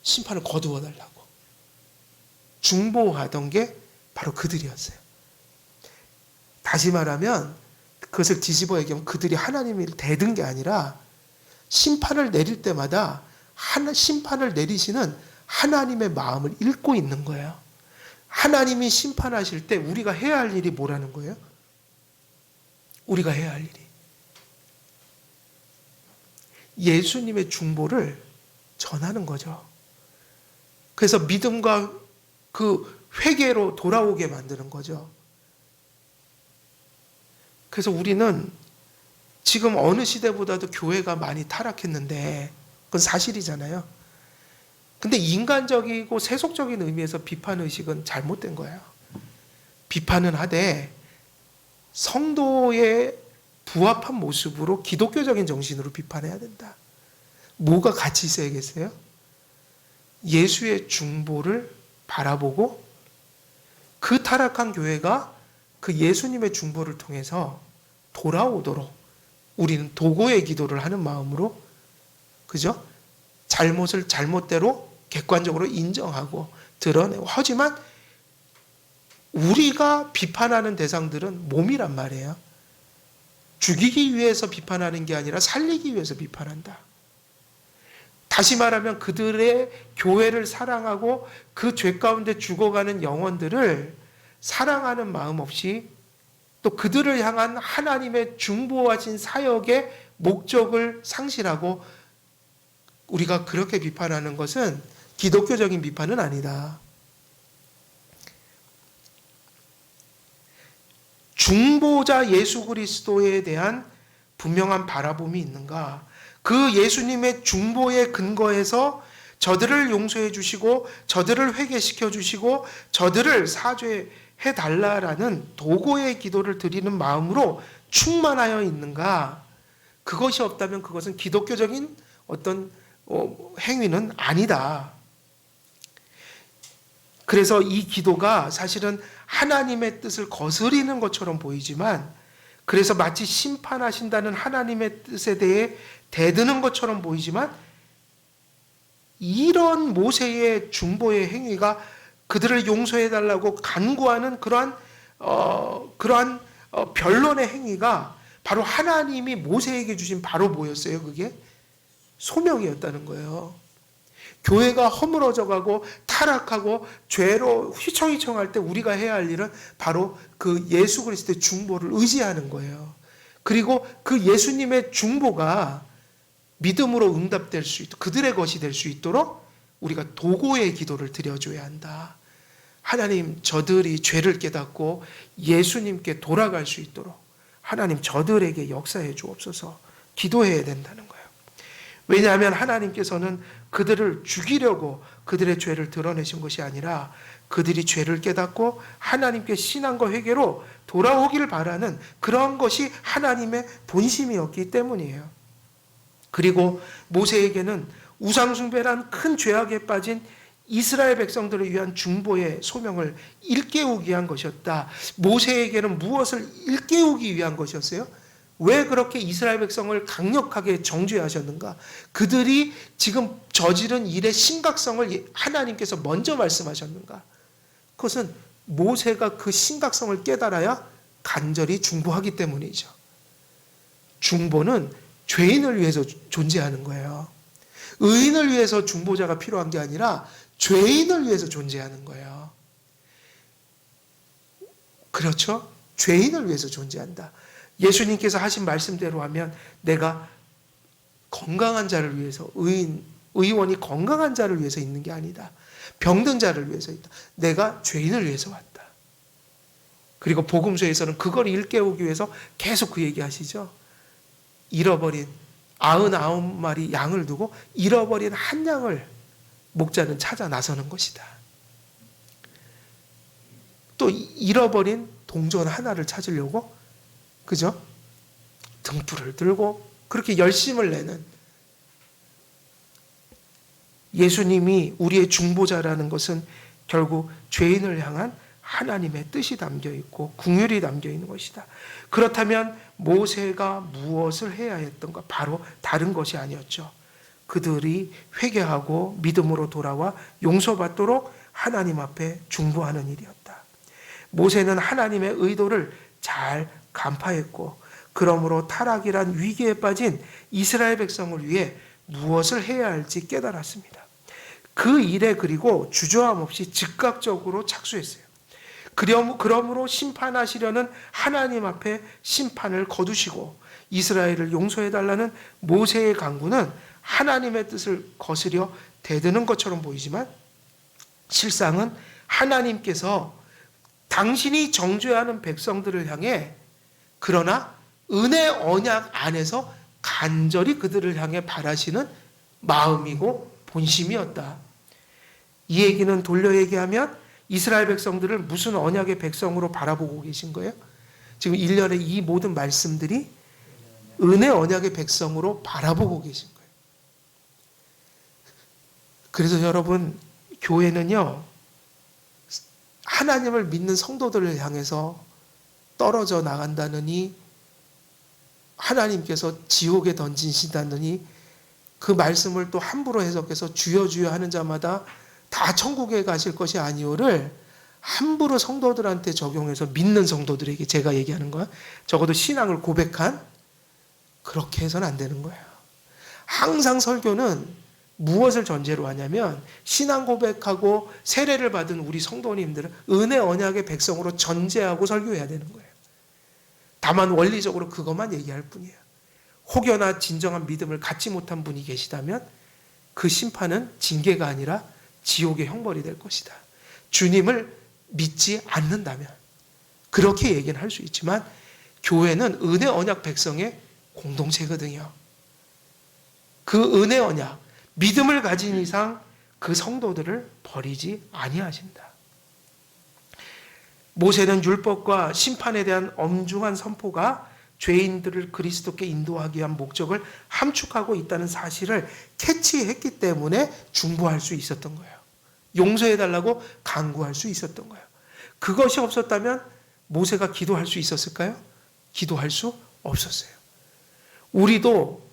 심판을 거두어 달라고 중보하던 게 바로 그들이었어요. 다시 말하면 그것을 뒤집어 얘기하면 그들이 하나님을 대든 게 아니라 심판을 내릴 때마다 심판을 내리시는 하나님의 마음을 읽고 있는 거예요. 하나님이 심판하실 때 우리가 해야 할 일이 뭐라는 거예요? 우리가 해야 할 일이 예수님의 중보를 전하는 거죠. 그래서 믿음과 그 회개로 돌아오게 만드는 거죠. 그래서 우리는 지금 어느 시대보다도 교회가 많이 타락했는데 그건 사실이잖아요. 근데 인간적이고 세속적인 의미에서 비판의식은 잘못된 거예요. 비판은 하되 성도의 부합한 모습으로 기독교적인 정신으로 비판해야 된다. 뭐가 같이 있어야겠어요? 예수의 중보를 바라보고 그 타락한 교회가 그 예수님의 중보를 통해서 돌아오도록 우리는 도구의 기도를 하는 마음으로, 그죠? 잘못을 잘못대로 객관적으로 인정하고 드러내고, 하지만 우리가 비판하는 대상들은 몸이란 말이에요. 죽이기 위해서 비판하는 게 아니라 살리기 위해서 비판한다. 다시 말하면 그들의 교회를 사랑하고 그 죄 가운데 죽어가는 영혼들을 사랑하는 마음 없이 또 그들을 향한 하나님의 중보하신 사역의 목적을 상실하고 우리가 그렇게 비판하는 것은 기독교적인 비판은 아니다. 중보자 예수 그리스도에 대한 분명한 바라봄이 있는가? 그 예수님의 중보의 근거에서 저들을 용서해 주시고 저들을 회개시켜 주시고 저들을 사죄해 달라라는 도구의 기도를 드리는 마음으로 충만하여 있는가? 그것이 없다면 그것은 기독교적인 어떤 행위는 아니다. 그래서 이 기도가 사실은 하나님의 뜻을 거스리는 것처럼 보이지만, 그래서 마치 심판하신다는 하나님의 뜻에 대해 대드는 것처럼 보이지만, 이런 모세의 중보의 행위가 그들을 용서해달라고 간구하는 그러한 변론의 행위가 바로 하나님이 모세에게 주신 바로 뭐였어요? 그게 소명이었다는 거예요. 교회가 허물어져가고 타락하고 죄로 휘청휘청할 때 우리가 해야 할 일은 바로 그 예수 그리스도의 중보를 의지하는 거예요. 그리고 그 예수님의 중보가 믿음으로 응답될 수 있도록, 그들의 것이 될 수 있도록 우리가 도고의 기도를 드려줘야 한다. 하나님, 저들이 죄를 깨닫고 예수님께 돌아갈 수 있도록 하나님 저들에게 역사해 주옵소서 기도해야 된다는 거예요. 왜냐하면 하나님께서는 그들을 죽이려고 그들의 죄를 드러내신 것이 아니라 그들이 죄를 깨닫고 하나님께 신앙과 회개로 돌아오기를 바라는 그런 것이 하나님의 본심이었기 때문이에요. 그리고 모세에게는 우상숭배란 큰 죄악에 빠진 이스라엘 백성들을 위한 중보의 소명을 일깨우기 위한 것이었다. 모세에게는 무엇을 일깨우기 위한 것이었어요? 왜 그렇게 이스라엘 백성을 강력하게 정죄하셨는가? 그들이 지금 저지른 일의 심각성을 하나님께서 먼저 말씀하셨는가? 그것은 모세가 그 심각성을 깨달아야 간절히 중보하기 때문이죠. 중보는 죄인을 위해서 존재하는 거예요. 의인을 위해서 중보자가 필요한 게 아니라 죄인을 위해서 존재하는 거예요. 그렇죠? 죄인을 위해서 존재한다. 예수님께서 하신 말씀대로 하면 내가 건강한 자를 위해서, 의원이 건강한 자를 위해서 있는 게 아니다. 병든 자를 위해서 있다. 내가 죄인을 위해서 왔다. 그리고 복음서에서는 그걸 일깨우기 위해서 계속 그 얘기하시죠. 잃어버린 99마리 양을 두고 잃어버린 한 양을 목자는 찾아 나서는 것이다. 또 잃어버린 동전 하나를 찾으려고, 그죠? 등불을 들고 그렇게 열심을 내는 예수님이 우리의 중보자라는 것은 결국 죄인을 향한 하나님의 뜻이 담겨 있고 긍휼이 담겨 있는 것이다. 그렇다면 모세가 무엇을 해야 했던가? 바로 다른 것이 아니었죠. 그들이 회개하고 믿음으로 돌아와 용서받도록 하나님 앞에 중보하는 일이었다. 모세는 하나님의 의도를 잘 간파했고, 그러므로 타락이란 위기에 빠진 이스라엘 백성을 위해 무엇을 해야 할지 깨달았습니다. 그 일에 그리고 주저함 없이 즉각적으로 착수했어요. 그러므로 심판하시려는 하나님 앞에 심판을 거두시고 이스라엘을 용서해달라는 모세의 간구는 하나님의 뜻을 거스려 대드는 것처럼 보이지만 실상은 하나님께서 당신이 정죄하는 백성들을 향해, 그러나 은혜 언약 안에서 간절히 그들을 향해 바라시는 마음이고 본심이었다. 이 얘기는 돌려 얘기하면 이스라엘 백성들을 무슨 언약의 백성으로 바라보고 계신 거예요? 지금 1년의 이 모든 말씀들이 은혜 언약의 백성으로 바라보고 계신 거예요. 그래서 여러분, 교회는요, 하나님을 믿는 성도들을 향해서 떨어져 나간다느니, 하나님께서 지옥에 던지신다느니 그 말씀을 또 함부로 해석해서 주여 주여 하는 자마다 다 천국에 가실 것이 아니오를 함부로 성도들한테 적용해서 믿는 성도들에게 제가 얘기하는 거야. 적어도 신앙을 고백한, 그렇게 해서는 안 되는 거예요. 항상 설교는 무엇을 전제로 하냐면 신앙 고백하고 세례를 받은 우리 성도님들은 은혜 언약의 백성으로 전제하고 설교해야 되는 거예요. 다만 원리적으로 그것만 얘기할 뿐이에요. 혹여나 진정한 믿음을 갖지 못한 분이 계시다면 그 심판은 징계가 아니라 지옥의 형벌이 될 것이다. 주님을 믿지 않는다면 그렇게 얘기는 할 수 있지만 교회는 은혜 언약 백성의 공동체거든요. 그 은혜 언약, 믿음을 가진 이상 그 성도들을 버리지 아니하신다. 모세는 율법과 심판에 대한 엄중한 선포가 죄인들을 그리스도께 인도하기 위한 목적을 함축하고 있다는 사실을 캐치했기 때문에 중보할 수 있었던 거예요. 용서해달라고 간구할 수 있었던 거예요. 그것이 없었다면 모세가 기도할 수 있었을까요? 기도할 수 없었어요. 우리도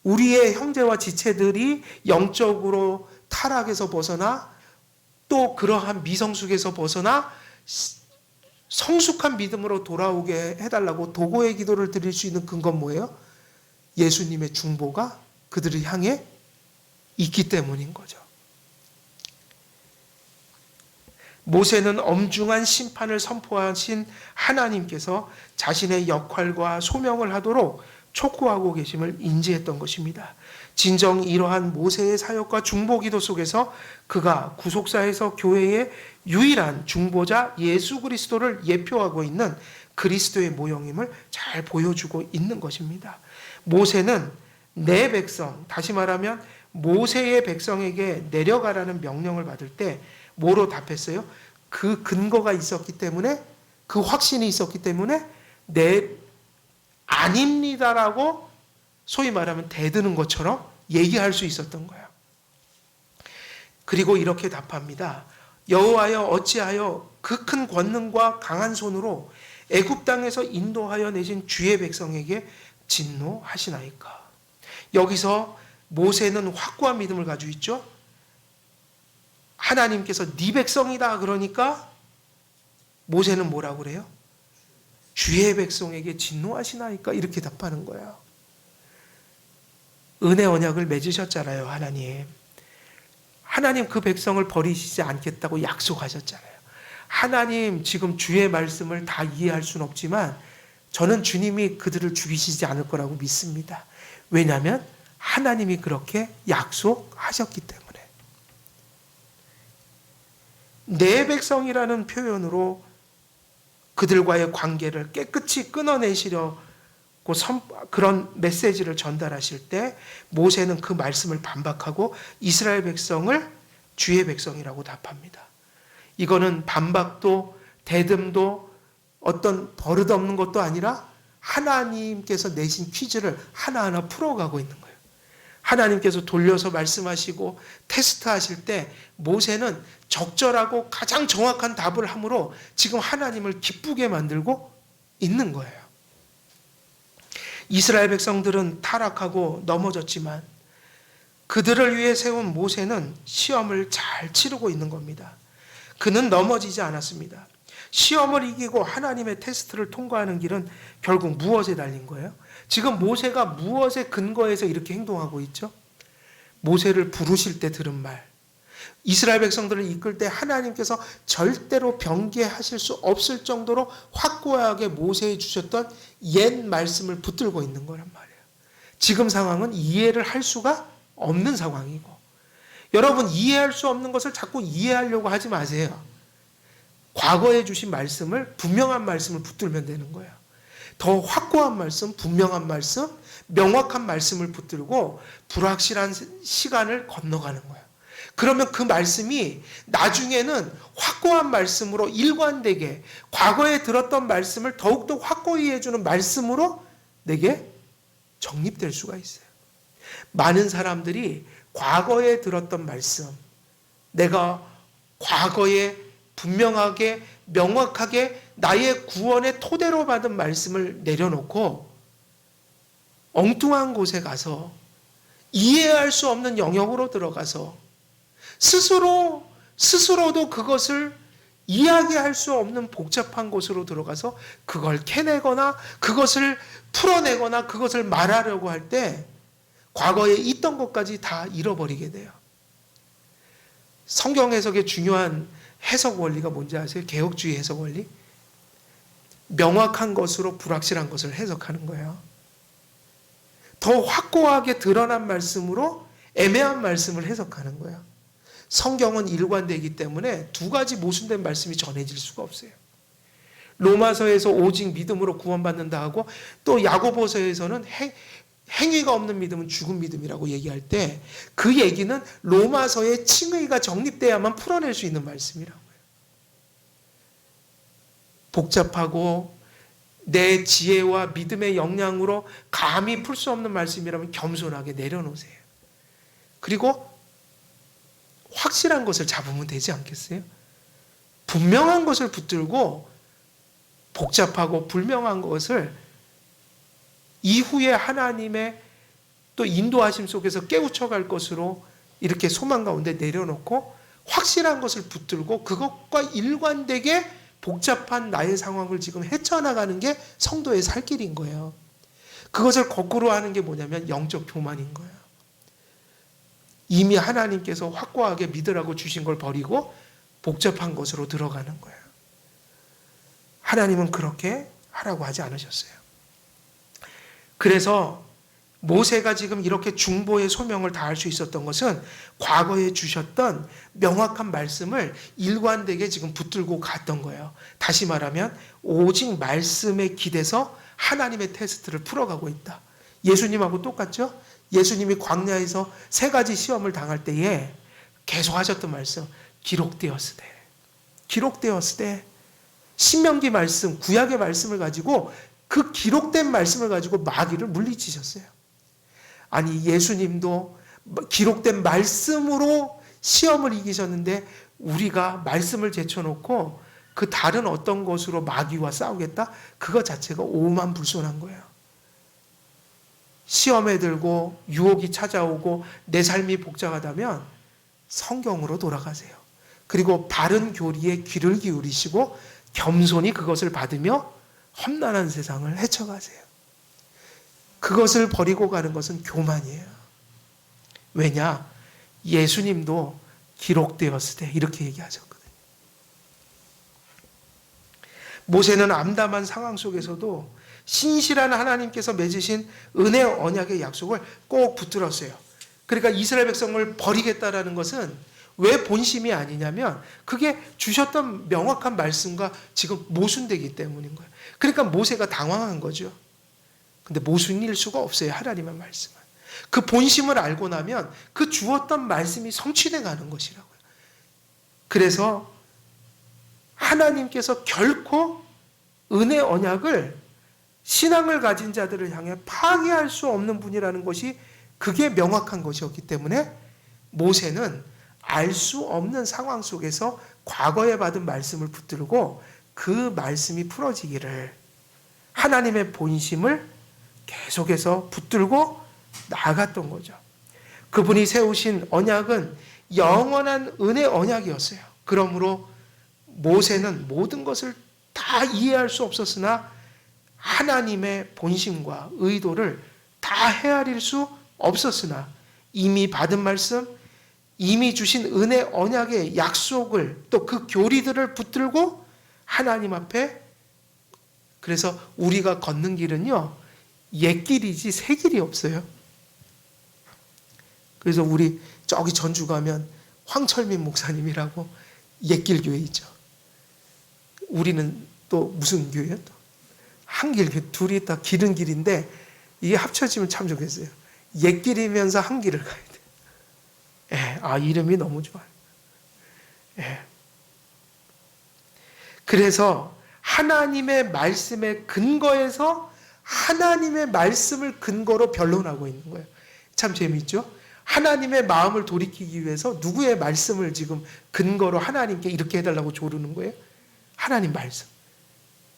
우리의 형제와 지체들이 영적으로 타락에서 벗어나 또 그러한 미성숙에서 벗어나 성숙한 믿음으로 돌아오게 해달라고 도고의 기도를 드릴 수 있는 근거는 뭐예요? 예수님의 중보가 그들을 향해 있기 때문인 거죠. 모세는 엄중한 심판을 선포하신 하나님께서 자신의 역할과 소명을 하도록 촉구하고 계심을 인지했던 것입니다. 진정 이러한 모세의 사역과 중보기도 속에서 그가 구속사에서 교회의 유일한 중보자 예수 그리스도를 예표하고 있는 그리스도의 모형임을 잘 보여주고 있는 것입니다. 모세는 내 백성, 다시 말하면 모세의 백성에게 내려가라는 명령을 받을 때 뭐로 답했어요? 그 근거가 있었기 때문에, 그 확신이 있었기 때문에 아닙니다라고 소위 말하면 대드는 것처럼 얘기할 수 있었던 거예요. 그리고 이렇게 답합니다. 여호와여 어찌하여 그 큰 권능과 강한 손으로 애굽 땅에서 인도하여 내신 주의 백성에게 진노하시나이까. 여기서 모세는 확고한 믿음을 가지고 있죠. 하나님께서 네 백성이다 그러니까 모세는 뭐라고 그래요? 주의 백성에게 진노하시나이까 이렇게 답하는 거예요. 은혜 언약을 맺으셨잖아요. 하나님 그 백성을 버리시지 않겠다고 약속하셨잖아요. 하나님 지금 주의 말씀을 다 이해할 수는 없지만 저는 주님이 그들을 죽이시지 않을 거라고 믿습니다. 왜냐하면 하나님이 그렇게 약속하셨기 때문에. 내 백성이라는 표현으로 그들과의 관계를 깨끗이 끊어내시려고 그런 메시지를 전달하실 때 모세는 그 말씀을 반박하고 이스라엘 백성을 주의 백성이라고 답합니다. 이거는 반박도 대듬도 어떤 버릇없는 것도 아니라 하나님께서 내신 퀴즈를 하나하나 풀어가고 있는 거예요. 하나님께서 돌려서 말씀하시고 테스트하실 때 모세는 적절하고 가장 정확한 답을 함으로 지금 하나님을 기쁘게 만들고 있는 거예요. 이스라엘 백성들은 타락하고 넘어졌지만 그들을 위해 세운 모세는 시험을 잘 치르고 있는 겁니다. 그는 넘어지지 않았습니다. 시험을 이기고 하나님의 테스트를 통과하는 길은 결국 무엇에 달린 거예요? 지금 모세가 무엇에 근거해서 이렇게 행동하고 있죠? 모세를 부르실 때 들은 말, 이스라엘 백성들을 이끌 때 하나님께서 절대로 변개하실 수 없을 정도로 확고하게 모세에 주셨던 옛 말씀을 붙들고 있는 거란 말이에요. 지금 상황은 이해를 할 수가 없는 상황이고, 여러분 이해할 수 없는 것을 자꾸 이해하려고 하지 마세요. 과거에 주신 말씀을, 분명한 말씀을 붙들면 되는 거예요. 더 확고한 말씀, 분명한 말씀, 명확한 말씀을 붙들고 불확실한 시간을 건너가는 거예요. 그러면 그 말씀이 나중에는 확고한 말씀으로 일관되게 과거에 들었던 말씀을 더욱더 확고히 해주는 말씀으로 내게 정립될 수가 있어요. 많은 사람들이 과거에 들었던 말씀, 내가 과거에 분명하게 명확하게 나의 구원의 토대로 받은 말씀을 내려놓고 엉뚱한 곳에 가서 이해할 수 없는 영역으로 들어가서 스스로도 그것을 이야기할 수 없는 복잡한 곳으로 들어가서 그걸 캐내거나 그것을 풀어내거나 그것을 말하려고 할 때 과거에 있던 것까지 다 잃어버리게 돼요. 성경 해석의 중요한 해석 원리가 뭔지 아세요? 개혁주의 해석 원리? 명확한 것으로 불확실한 것을 해석하는 거예요. 더 확고하게 드러난 말씀으로 애매한 말씀을 해석하는 거예요. 성경은 일관되기 때문에 두 가지 모순된 말씀이 전해질 수가 없어요. 로마서에서 오직 믿음으로 구원받는다 하고 또 야고보서에서는 행위가 없는 믿음은 죽은 믿음이라고 얘기할 때 그 얘기는 로마서의 칭의가 정립돼야만 풀어낼 수 있는 말씀이라고요. 복잡하고 내 지혜와 믿음의 역량으로 감히 풀 수 없는 말씀이라면 겸손하게 내려놓으세요. 그리고 확실한 것을 잡으면 되지 않겠어요? 분명한 것을 붙들고 복잡하고 불명한 것을 이후에 하나님의 또 인도하심 속에서 깨우쳐갈 것으로 이렇게 소망 가운데 내려놓고 확실한 것을 붙들고 그것과 일관되게 복잡한 나의 상황을 지금 헤쳐나가는 게 성도의 살 길인 거예요. 그것을 거꾸로 하는 게 뭐냐면 영적 교만인 거예요. 이미 하나님께서 확고하게 믿으라고 주신 걸 버리고 복잡한 것으로 들어가는 거예요. 하나님은 그렇게 하라고 하지 않으셨어요. 그래서 모세가 지금 이렇게 중보의 소명을 다할 수 있었던 것은 과거에 주셨던 명확한 말씀을 일관되게 지금 붙들고 갔던 거예요. 다시 말하면 오직 말씀에 기대서 하나님의 테스트를 풀어가고 있다. 예수님하고 똑같죠? 예수님이 광야에서 3가지 시험을 당할 때에 계속 하셨던 말씀, 기록되었으되 신명기 말씀, 구약의 말씀을 가지고 그 기록된 말씀을 가지고 마귀를 물리치셨어요. 아니 예수님도 기록된 말씀으로 시험을 이기셨는데 우리가 말씀을 제쳐놓고 그 다른 어떤 것으로 마귀와 싸우겠다? 그것 자체가 오만불손한 거예요. 시험에 들고 유혹이 찾아오고 내 삶이 복잡하다면 성경으로 돌아가세요. 그리고 바른 교리에 귀를 기울이시고 겸손히 그것을 받으며 험난한 세상을 헤쳐가세요. 그것을 버리고 가는 것은 교만이에요. 왜냐? 예수님도 기록되었으되 이렇게 얘기하셨거든요. 모세는 암담한 상황 속에서도 신실한 하나님께서 맺으신 은혜 언약의 약속을 꼭 붙들었어요. 그러니까 이스라엘 백성을 버리겠다라는 것은 왜 본심이 아니냐면 그게 주셨던 명확한 말씀과 지금 모순되기 때문인 거예요. 그러니까 모세가 당황한 거죠. 근데 모순일 수가 없어요. 하나님의 말씀은. 그 본심을 알고 나면 그 주었던 말씀이 성취돼 가는 것이라고요. 그래서 하나님께서 결코 은혜 언약을 신앙을 가진 자들을 향해 파괴할 수 없는 분이라는 것이 그게 명확한 것이었기 때문에 모세는 알 수 없는 상황 속에서 과거에 받은 말씀을 붙들고 그 말씀이 풀어지기를 하나님의 본심을 계속해서 붙들고 나아갔던 거죠. 그분이 세우신 언약은 영원한 은혜 언약이었어요. 그러므로 모세는 모든 것을 다 이해할 수 없었으나 하나님의 본심과 의도를 다 헤아릴 수 없었으나 이미 받은 말씀, 이미 주신 은혜 언약의 약속을 또 그 교리들을 붙들고 하나님 앞에 그래서 우리가 걷는 길은요 옛길이지 새 길이 없어요. 그래서 우리 저기 전주 가면 황철민 목사님이라고 옛길 교회 있죠. 우리는 또 무슨 교회요? 또 한길 둘이 다 길은 길인데 이게 합쳐지면 참 좋겠어요. 옛길이면서 한 길을 가야 돼. 이름이 너무 좋아요. 그래서 하나님의 말씀의 근거에서 하나님의 말씀을 근거로 변론하고 있는 거예요. 참 재미있죠? 하나님의 마음을 돌이키기 위해서 누구의 말씀을 지금 근거로 하나님께 이렇게 해달라고 조르는 거예요? 하나님 말씀.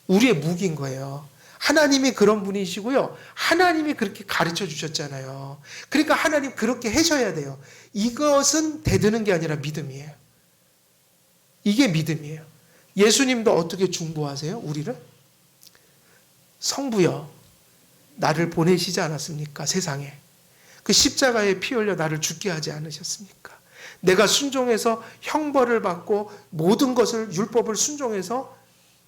우리의 무기인 거예요. 하나님이 그런 분이시고요. 하나님이 그렇게 가르쳐 주셨잖아요. 그러니까 하나님 그렇게 하셔야 돼요. 이것은 대드는 게 아니라 믿음이에요. 이게 믿음이에요. 예수님도 어떻게 중보하세요? 우리를? 성부여, 나를 보내시지 않았습니까? 세상에. 그 십자가에 피 흘려 나를 죽게 하지 않으셨습니까? 내가 순종해서 형벌을 받고 모든 것을 율법을 순종해서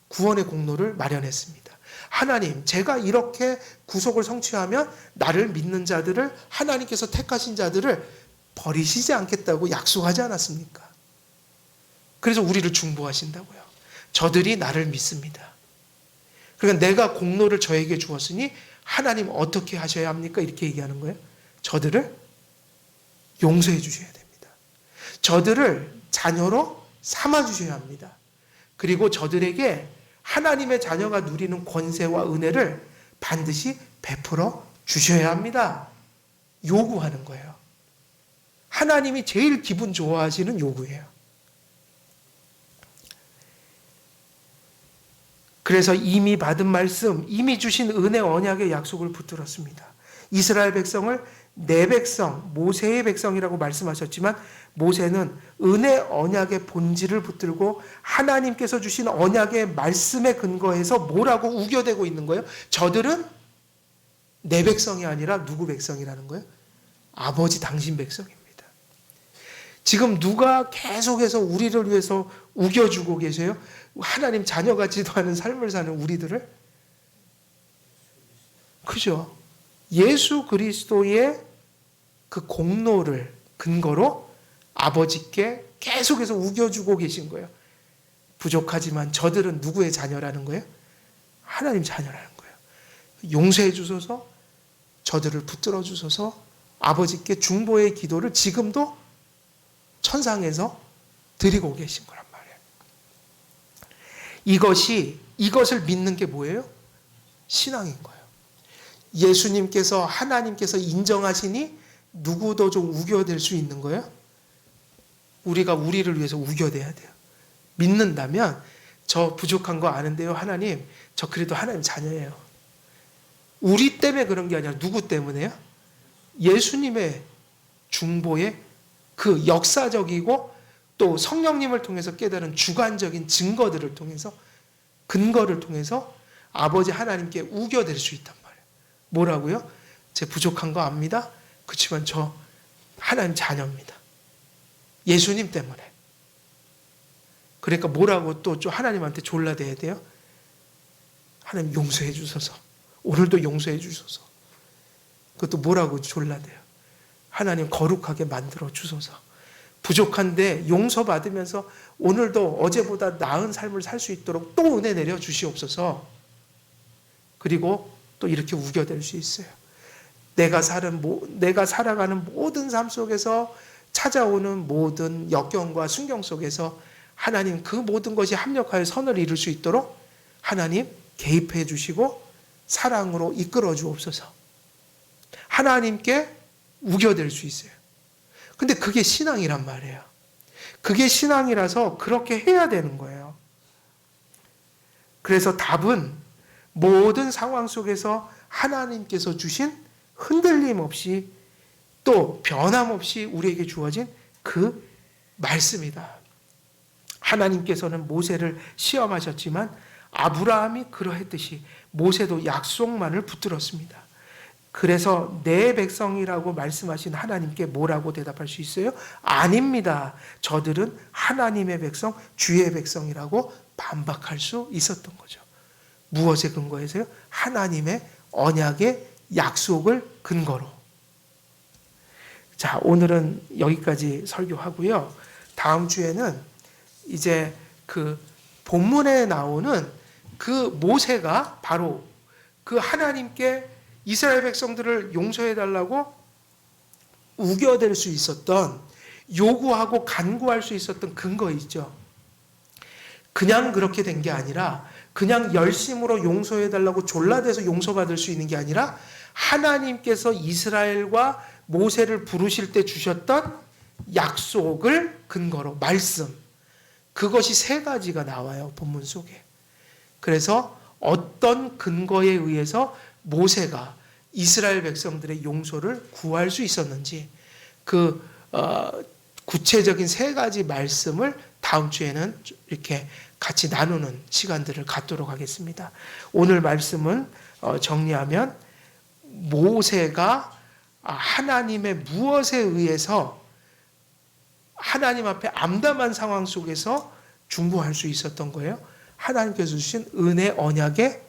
구원의 공로를 마련했습니다. 하나님, 제가 이렇게 구속을 성취하면 나를 믿는 자들을 하나님께서 택하신 자들을 버리시지 않겠다고 약속하지 않았습니까? 그래서 우리를 중보하신다고요. 저들이 나를 믿습니다. 그러니까 내가 공로를 저에게 주었으니 하나님 어떻게 하셔야 합니까? 이렇게 얘기하는 거예요. 저들을 용서해 주셔야 됩니다. 저들을 자녀로 삼아 주셔야 합니다. 그리고 저들에게 하나님의 자녀가 누리는 권세와 은혜를 반드시 베풀어 주셔야 합니다. 요구하는 거예요. 하나님이 제일 기분 좋아하시는 요구예요. 그래서 이미 받은 말씀, 이미 주신 은혜 언약의 약속을 붙들었습니다. 이스라엘 백성을 내 백성, 모세의 백성이라고 말씀하셨지만 모세는 은혜 언약의 본질을 붙들고 하나님께서 주신 언약의 말씀에 근거해서 뭐라고 우겨대고 있는 거예요? 저들은 내 백성이 아니라 누구 백성이라는 거예요? 아버지 당신 백성입니다. 지금 누가 계속해서 우리를 위해서 우겨주고 계세요? 하나님 자녀 같지도 않은 삶을 사는 우리들을? 그죠? 예수 그리스도의 그 공로를 근거로 아버지께 계속해서 우겨주고 계신 거예요. 부족하지만 저들은 누구의 자녀라는 거예요? 하나님 자녀라는 거예요. 용서해 주소서, 저들을 붙들어 주소서, 아버지께 중보의 기도를 지금도 천상에서 드리고 계신 거란 말이에요. 이것을 믿는 게 뭐예요? 신앙인 거예요. 예수님께서 하나님께서 인정하시니 누구도 좀 우겨댈 수 있는 거예요? 우리가 우리를 위해서 우겨대야 돼요. 믿는다면 저 부족한 거 아는데요. 하나님, 저 그래도 하나님 자녀예요. 우리 때문에 그런 게 아니라 누구 때문에요? 예수님의 중보의 그 역사적이고 또 성령님을 통해서 깨달은 주관적인 증거들을 통해서 근거를 통해서 아버지 하나님께 우겨댈 수 있단 말이에요. 뭐라고요? 제 부족한 거 압니다. 그렇지만 저 하나님 자녀입니다. 예수님 때문에. 그러니까 뭐라고 또 하나님한테 졸라대야 돼요? 하나님 용서해 주소서. 오늘도 용서해 주소서. 그것도 뭐라고 졸라대요? 하나님 거룩하게 만들어 주소서. 부족한데 용서받으면서 오늘도 어제보다 나은 삶을 살 수 있도록 또 은혜 내려 주시옵소서. 그리고 또 이렇게 우겨댈 수 있어요. 내가 살아가는 모든 삶 속에서 찾아오는 모든 역경과 순경 속에서 하나님 그 모든 것이 합력하여 선을 이룰 수 있도록 하나님 개입해 주시고 사랑으로 이끌어 주옵소서. 하나님께 우겨댈 수 있어요. 근데 그게 신앙이란 말이에요. 그게 신앙이라서 그렇게 해야 되는 거예요. 그래서 답은 모든 상황 속에서 하나님께서 주신 흔들림 없이 또 변함없이 우리에게 주어진 그 말씀이다. 하나님께서는 모세를 시험하셨지만 아브라함이 그러했듯이 모세도 약속만을 붙들었습니다. 그래서 내 백성이라고 말씀하신 하나님께 뭐라고 대답할 수 있어요? 아닙니다. 저들은 하나님의 백성, 주의 백성이라고 반박할 수 있었던 거죠. 무엇에 근거해서요? 하나님의 언약의 약속을 근거로. 자, 오늘은 여기까지 설교하고요. 다음 주에는 이제 그 본문에 나오는 그 모세가 바로 그 하나님께 이스라엘 백성들을 용서해달라고 우겨댈 수 있었던, 요구하고 간구할 수 있었던 근거 있죠. 그냥 그렇게 된 게 아니라 그냥 열심으로 용서해달라고 졸라대서 용서받을 수 있는 게 아니라 하나님께서 이스라엘과 모세를 부르실 때 주셨던 약속을 근거로 말씀, 그것이 세 가지가 나와요. 본문 속에. 그래서 어떤 근거에 의해서 모세가 이스라엘 백성들의 용서를 구할 수 있었는지 그 구체적인 세 가지 말씀을 다음 주에는 이렇게 같이 나누는 시간들을 갖도록 하겠습니다. 오늘 말씀은 정리하면 모세가 하나님의 무엇에 의해서 하나님 앞에 암담한 상황 속에서 중보할 수 있었던 거예요. 하나님께서 주신 은혜 언약의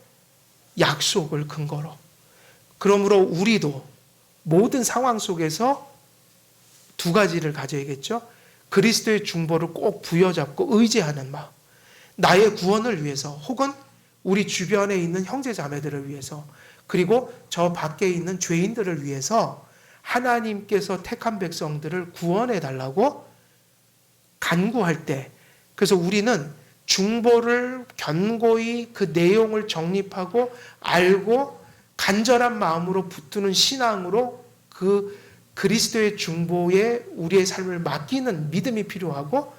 약속을 근거로. 그러므로 우리도 모든 상황 속에서 두 가지를 가져야겠죠. 그리스도의 중보를 꼭 부여잡고 의지하는 마음. 나의 구원을 위해서 혹은 우리 주변에 있는 형제 자매들을 위해서 그리고 저 밖에 있는 죄인들을 위해서 하나님께서 택한 백성들을 구원해 달라고 간구할 때, 그래서 우리는 중보를 견고히 그 내용을 정립하고 알고 간절한 마음으로 붙드는 신앙으로 그 그리스도의 중보에 우리의 삶을 맡기는 믿음이 필요하고,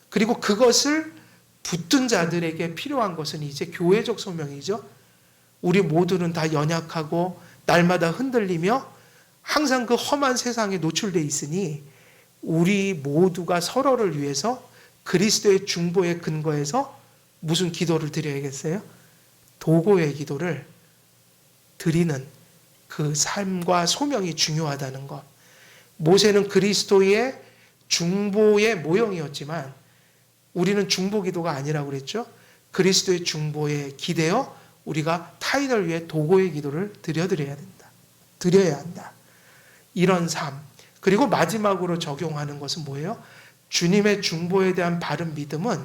그리고 그것을 붙든 자들에게 필요한 것은 이제 교회적 소명이죠. 우리 모두는 다 연약하고 날마다 흔들리며 항상 그 험한 세상에 노출되어 있으니 우리 모두가 서로를 위해서 그리스도의 중보의 근거에서 무슨 기도를 드려야겠어요? 도고의 기도를 드리는 그 삶과 소명이 중요하다는 것. 모세는 그리스도의 중보의 모형이었지만 우리는 중보 기도가 아니라고 그랬죠. 그리스도의 중보에 기대어 우리가 타인을 위해 도고의 기도를 드려야 한다. 이런 삶. 그리고 마지막으로 적용하는 것은 뭐예요? 주님의 중보에 대한 바른 믿음은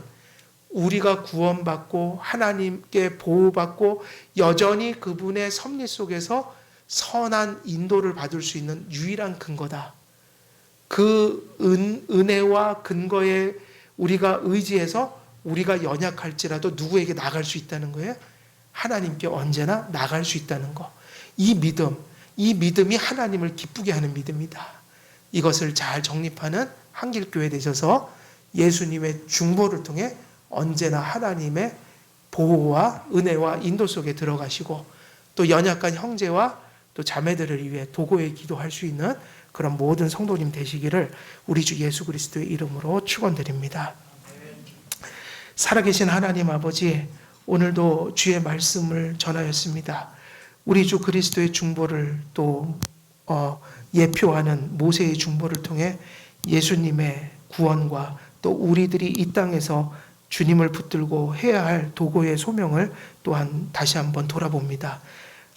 우리가 구원받고 하나님께 보호받고 여전히 그분의 섭리 속에서 선한 인도를 받을 수 있는 유일한 근거다. 그 은혜와 근거에 우리가 의지해서 우리가 연약할지라도 누구에게 나갈 수 있다는 거예요. 하나님께 언제나 나갈 수 있다는 거. 이 믿음이 하나님을 기쁘게 하는 믿음이다. 이것을 잘 정립하는 한길교회 되셔서 예수님의 중보를 통해 언제나 하나님의 보호와 은혜와 인도 속에 들어가시고 또 연약한 형제와 또 자매들을 위해 도고에 기도할 수 있는 그런 모든 성도님 되시기를 우리 주 예수 그리스도의 이름으로 축원드립니다. 살아계신 하나님 아버지, 오늘도 주의 말씀을 전하였습니다. 우리 주 그리스도의 중보를 또 예표하는 모세의 중보를 통해 예수님의 구원과 또 우리들이 이 땅에서 주님을 붙들고 해야 할 도고의 소명을 또한 다시 한번 돌아봅니다.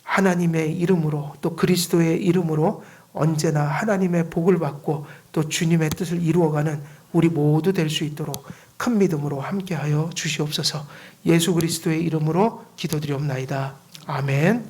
하나님의 이름으로 또 그리스도의 이름으로 언제나 하나님의 복을 받고 또 주님의 뜻을 이루어가는 우리 모두 될 수 있도록 큰 믿음으로 함께하여 주시옵소서. 예수 그리스도의 이름으로 기도드리옵나이다. 아멘.